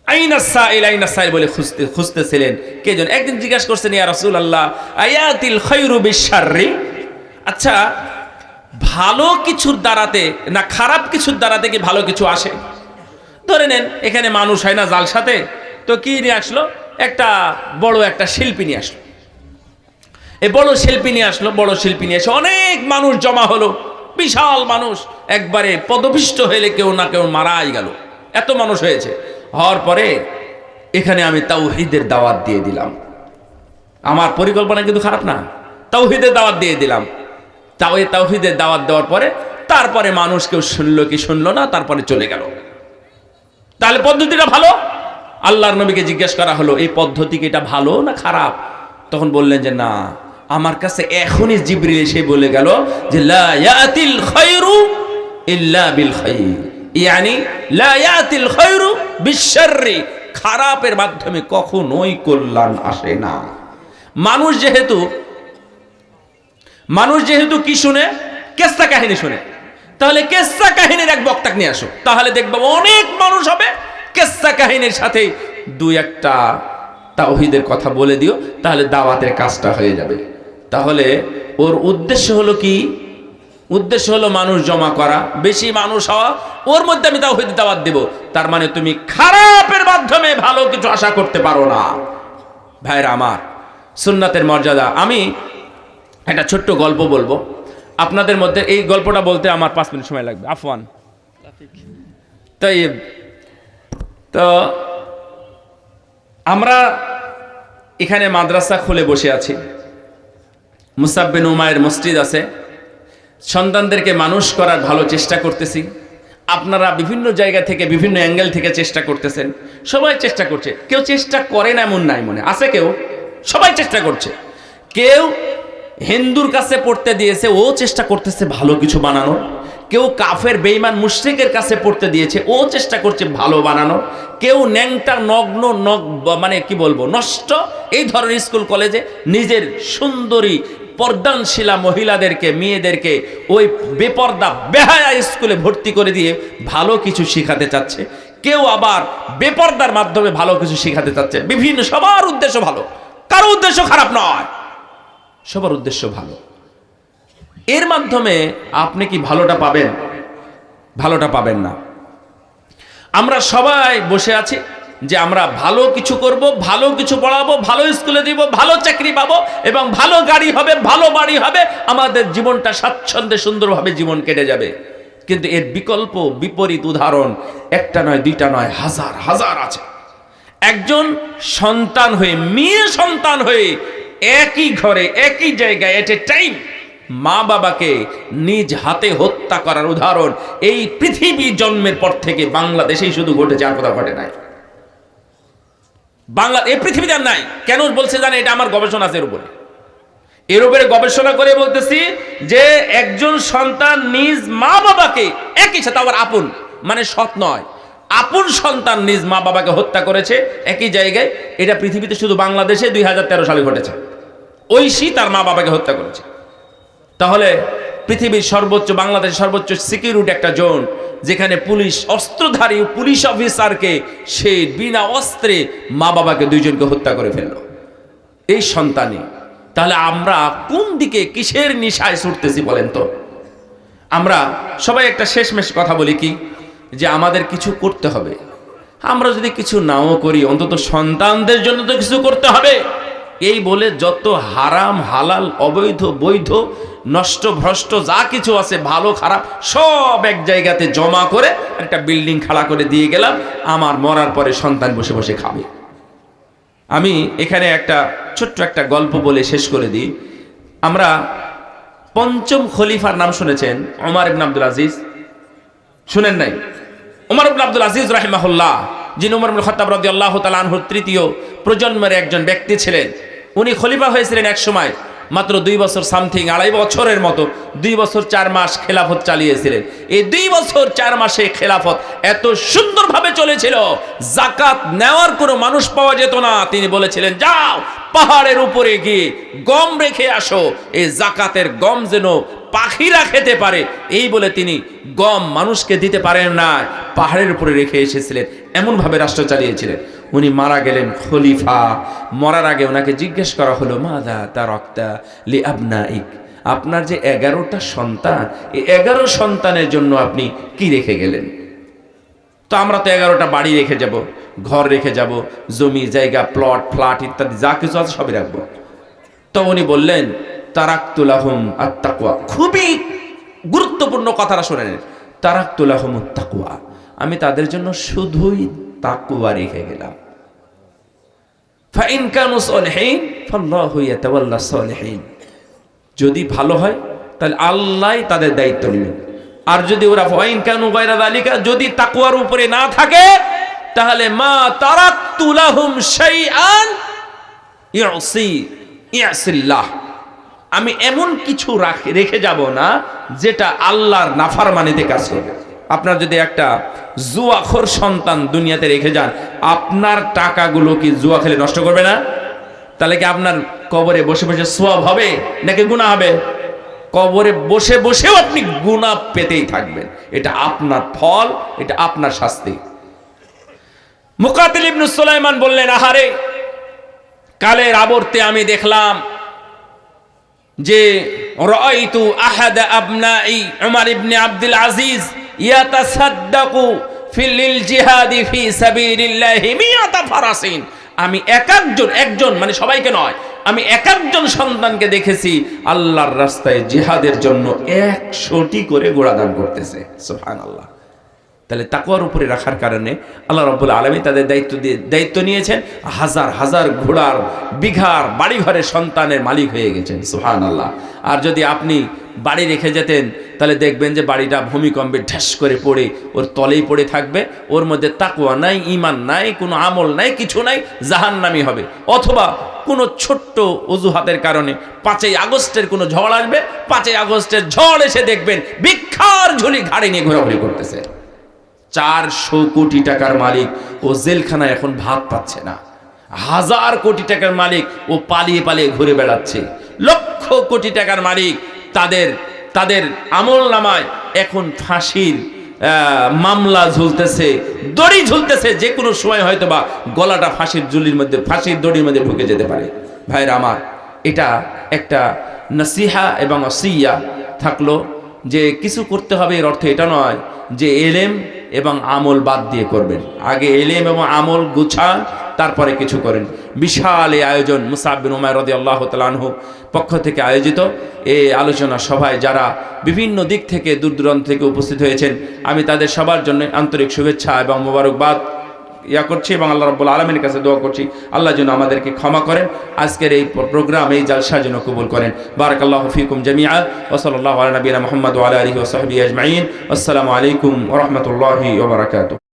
আইনা সাইল, আইনা সাইল বলে খুঁজতেছিলেন কে যেন। একদিন জিজ্ঞাসা করছেন, ইয়া রাসূলুল্লাহ, আয়াতিল খায়রু বিশ-শাররি, আচ্ছা ভালো কিছুর দ্বারাতে না খারাপ কিছুর দ্বারাতে কি ভালো কিছু আসে? ধরে নেন এখানে মানুষ হয় না জালসাতে, তো কি নিয়ে আসলো, একটা বড় একটা শিল্পী নিয়ে আসলো। এই বড় শিল্পী নিয়ে আসলো, বড় শিল্পী নিয়ে এসে অনেক মানুষ জমা হলো, বিশাল মানুষ, একবারে পদপিষ্ট হইলে কেউ না কেউ মারাই গেল, এত মানুষ হয়েছে। হওয়ার পরে এখানে আমি তাওহীদের দাওয়াত দিয়ে দিলাম। আমার পরিকল্পনা কিন্তু খারাপ না, তাওহীদের দাওয়াত দিয়ে দিলাম। তাওহীদের দাওয়াত দেওয়ার পরে তারপরে মানুষ কেউ শুনলো কি শুনলো না, তারপরে চলে গেল। তাহলে পদ্ধতিটা ভালো? আল্লাহর নবীকে জিজ্ঞেস করা হলো, এই পদ্ধতি কি এটা ভালো না খারাপ? তখন বললেন যে না, আমার কাছে এখনই জিবরিল এসে বলে গেল যে লা ইয়াতিল খায়রু ইল্লা বিল খায়র, ইয়ানি লা ইয়াতিল খায়রু বিশ-শাররি, খারাপের মাধ্যমে কখনোই কল্যাণ আসে না। মানুষ যেহেতু কি শুনে, কেসা কাহিনী শুনে, তাহলে কেসা কাহিনীর এক বক্তাকে নিয়ে আসো, তাহলে দেখবো অনেক মানুষ হবে। কেসা কাহিনীর সাথে দুই একটা তাওহীদের কথা বলে দিও, তাহলে দাওয়াতের কাজটা হয়ে যাবে। তাহলে ওর উদ্দেশ্য হলো কি? উদ্দেশ্য হলো মানুষ জমা করা, বেশি মানুষ হওয়া, ওর মধ্যে আমি তাওহীদের দাওয়াত দেব। তার মানে তুমি খারাপের মাধ্যমে ভালো কিছু আশা করতে পারো না। ভাইরা আমার, সুন্নাতের মর্যাদা। আমি একটা ছোট্ট গল্প বলবো আপনাদের মধ্যে। এই গল্পটা বলতে আমার 5 মিনিট সময় লাগবে, আফওয়ান। তো আমরা এখানে মাদ্রাসা খুলে বসে আছি, মুসআব বিন উমাইর মসজিদ আছে, সন্তানদেরকে মানুষ করার ভালো চেষ্টা করতেছি। আপনারা বিভিন্ন জায়গা থেকে বিভিন্ন অ্যাঙ্গেল থেকে চেষ্টা করতেছেন, সবাই চেষ্টা করছে। কেউ চেষ্টা করে না এমন নাই, মনে আছে কেউ? সবাই চেষ্টা করছে। কেউ হিন্দুর কাছে পড়তে দিয়েছে, ও চেষ্টা করতেছে ভালো কিছু বানানোর। কেউ কাফের বেঈমান মুশরিকের কাছে পড়তে দিয়েছে, ও চেষ্টা করছে ভালো বানানোর। কেউ ন্যাংটা নগ্ন মানে কি বলবো, নষ্ট এই ধরনের স্কুল কলেজে নিজের সুন্দরী পর্দানশীলা মহিলাদেরকে, মেয়েদেরকে ওই বেপর্দা বেহায়া স্কুলে ভর্তি করে দিয়ে ভালো কিছু শিখাতে চাচ্ছে। কেউ আবার বেপর্দার মাধ্যমে ভালো কিছু শিখাতে চাচ্ছে। বিভিন্ন, সবার উদ্দেশ্য ভালো, কারো উদ্দেশ্য খারাপ নয়, সবার উদ্দেশ্য ভালো। এর মাধ্যমে আপনি কি ভালোটা পাবেন? ভালোটা পাবেন না। আমরা সবাই বসে আছি যে আমরা ভালো কিছু করব, ভালো কিছু পড়াবো, ভালো স্কুলে দিব, ভালো চাকরি পাবো এবং ভালো গাড়ি হবে, ভালো বাড়ি হবে, আমাদের জীবনটা স্বাচ্ছন্দ্যে সুন্দরভাবে জীবন কেটে যাবে। কিন্তু এর বিকল্প বিপরীত উদাহরণ একটা নয়, দুইটা নয়, হাজার হাজার আছে। একজন সন্তান হয়ে, মেয়ে সন্তান হয়ে একই ঘরে একই জায়গায় এট এ টাইম মা বাবাকে নিজ হাতে হত্যা করার উদাহরণ এই পৃথিবী জন্মের পর থেকে বাংলাদেশেই শুধু ঘটেছে, আর কোথাও ঘটে নাই। এই পৃথিবীতে আর নাই। কেন বলছে জানেন? এটা আমার গবেষণা আছে এর উপরে। এর উপরে গবেষণা করে বলতেছি যে একজন সন্তান নিজ মা বাবাকে একই সাথে, আবার আপন মানে সৎ নয়, আপন সন্তান নিজ মা বাবাকে হত্যা করেছে একই জায়গায়। এটা পৃথিবীতে শুধু বাংলাদেশে 2013 সালে ঘটেছে। ঐশী তার মা বাবাকে হত্যা করেছে। তাহলে পৃথিবীর সর্বোচ্চ, বাংলাদেশের সর্বোচ্চ সিকিউরিটি একটা জোন, যেখানে পুলিশ অস্ত্রধারী পুলিশ অফিসারকে সে বিনা অস্ত্রে মা বাবাকে দুইজনকে হত্যা করে ফেলল এই সন্তানই। তাহলে আমরা কোন দিকে কিসের নিশায় ছুটতেছি বলেন তো? আমরা সবাই একটা শেষমেশ কথা বলি কি, যে আমাদের কিছু করতে হবে। আমরা যদি কিছু নাও করি, অন্তত সন্তানদের জন্য তো কিছু করতে হবে। এই বলে যত হারাম হালাল অবৈধ বৈধ নষ্ট ভ্রষ্ট যা কিছু আছে ভালো খারাপ সব এক জায়গাতে জমা করে একটা বিল্ডিং খাড়া করে দিয়ে গেলাম, আমার মরার পরে সন্তান বসে বসে খাবে। আমি এখানে একটা ছোট্ট একটা গল্প বলে শেষ করে দিই। আমরা পঞ্চম খলিফার নাম শুনেছেন, ওমর ইবনে আব্দুল আজিজ? শুনেন নাই? ওমর ইবনে আব্দুল আজিজ রাহিমাহুল্লাহ, যিনি ওমর ইবনে খাত্তাব রাদিয়াল্লাহু তাআলা আনহুর তৃতীয় প্রজন্মের একজন ব্যক্তি ছিলেন। উনি খলিফা হয়েছিলেন এক সময় মাত্র 2 বছর সামথিং, 2.5 বছরের মতো, 2 বছর 4 মাস খেলাফত চালিয়েছিলেন। এই 2 বছর 4 মাসে খেলাফত এত সুন্দরভাবে চলেছিল, যাকাত নেওয়ার কোনো মানুষ পাওয়া যেত না। তিনি বলেছিলেন, যাও পাহাড়ের উপরে গিয়ে গম রেখে আসো, এই যাকাতের গম যেন পাখিরা খেতে পারে, এই বলে তিনি গম মানুষকে দিতে পারেন না, পাহাড়ের উপরে রেখে এসেছিলেন। এমনভাবে রাষ্ট্র চালিয়েছিলেন। উনি মারা গেলেন খলিফা। মরার আগে ওনাকে জিজ্ঞেস করা হলো, মাযা তারাকতা লি আবনাইক, আপনার যে 11টা সন্তান, এই 11 সন্তানের জন্য আপনি কি রেখে গেলেন? তো আমরা তো 11টা বাড়ি রেখে যাব, ঘর রেখে যাব, জমি জায়গা প্লট ফ্ল্যাট ইত্যাদি যা কিছু আছে সবই রাখবো। তো উনি বললেন, তারাকতু লাহুম আত-তাকওয়া। খুবই গুরুত্বপূর্ণ কথাটা শুনে নেন। তারাকতু লাহুম আত-তাকওয়া, আমি তাদের জন্য শুধুই তাকওয়া রেখে গেলাম। ফাইন কানু সালিহিন ফাল্লাহু ইয়াতাওয়াল্লা সালিহিন, যদি ভালো হয় তাহলে আল্লাহই তাদের দায়িত্ব নেবেন। আর যদি ওরা ফাইন কানু গায়রা যালিকা, যদি তাকওয়ার উপরে না থাকে, তাহলে মা তারাকতু লাহুম শাইআন ইয়াসিল্লাহ, আমি এমন কিছু রেখে যাব না যেটা আল্লাহর নাফরমানিতে কাজ করবে। আপনার যদি একটা জুয়াখোর সন্তান দুনিয়াতে রেখে যান, আপনার টাকাগুলো কি জুয়া খেলে নষ্ট করবে না? তাহলে কি আপনার কবরে বসে বসে সওয়াব হবে নাকি গুনাহ হবে? কবরে বসে বসেও আপনি গুনাহ পেতেই থাকবেন। এটা আপনার ফল, এটা আপনার শাস্তি। মুকাতিল ইবনে সুলাইমান বললেন, আহারে, কালের আবর্তে আমি দেখলাম যে রাআইতু আহাদা আবনাই উমর ইবনে আব্দুল আজিজ ইয়াতাসাদ্দাকু ফিল জিহাদি ফি সাবিলিল্লাহি মিয়াতা ফারাসিন। আমি একজন মানে সবাইকে নয়, আমি একজন সন্তানকে দেখেছি আল্লাহর রাস্তায় জিহাদের জন্য 100টি করে ঘোড়া দান করতেছে। সুবহানাল্লাহ। তাহলে তাকওয়ার উপরে রাখার কারণে আল্লাহ রাব্বুল আলামিন তাদের দায়িত্ব নিয়েছেন, হাজার হাজার ঘোড়ার বিঘার বাড়িঘরের সন্তানের মালিক হয়ে গেছেন। সুবহানাল্লাহ। আর যদি আপনি বাড়ি রেখে যেতেন, তাহলে দেখবেন যে বাড়িটা ভূমিকম্পে ঢাস করে পড়ে ওর তলেই পড়ে থাকবে, ওর মধ্যে তাকওয়া নাই, ঈমান নাই, কোনো আমল নাই, কিছু নাই, জাহান্নামী হবে। অথবা কোনো ছোট্ট অজুহাতের কারণে 5ই আগস্টের কোনো ঝড় আসবে, 5ই আগস্টের ঝড় এসে দেখবেন ভিক্ষার ঝুলি ঘাড়ে নিয়ে ঘোরাঘুরি করতেছে। 400 কোটি টাকার মালিক ও জেলখানায় এখন ভাত পাচ্ছে না। 1000 কোটি টাকার মালিক ও পালিয়ে পালিয়ে ঘুরে বেড়াচ্ছে। লক্ষ কোটি টাকার মালিক, তাদের আমল নামায় এখন ফাঁসির মামলা ঝুলতেছে, দড়ি ঝুলতেছে। যে কোনো সময় হয়তো বা গলাটা ফাঁসির দড়ির মধ্যে ঢুকে যেতে পারে। ভাইরা আমার, এটা একটা নসিহা এবং ওসিয়া থাকলো যে কিছু করতে হবে। এর অর্থ এটা নয় যে এলেম এবং আমল বাদ দিয়ে করবেন। আগে এলেম এবং আমল গুছান, তারপরে কিছু করেন। বিশাল এই আয়োজন মুসআব বিন উমাইর রাদিয়াল্লাহু তাআলা আনহু পক্ষ থেকে আয়োজিত এই আলোচনা সভায় যারা বিভিন্ন দিক থেকে দূর দূরান্ত থেকে উপস্থিত হয়েছেন, আমি তাদের সবার জন্য আন্তরিক শুভেচ্ছা এবং মোবারকবাদ করছি এবং আল্লাহ রাব্বুল আলামিনের কাছে দোয়া করছি আল্লাহ যেন আমাদেরকে ক্ষমা করেন, আজকের এই প্রোগ্রাম, এই জালসা যেন কবুল করেন। বারাকাল্লাহু ফিকুম জামিআ ওয়া সাল্লাল্লাহু আলা নবিয়িনা মুহাম্মদ ওয়া আলা আলিহি ওয়া সাহবিহি আজমাইন। আসসালামু আলাইকুম ওয়া রাহমাতুল্লাহি ওয়া বারাকাতুহু।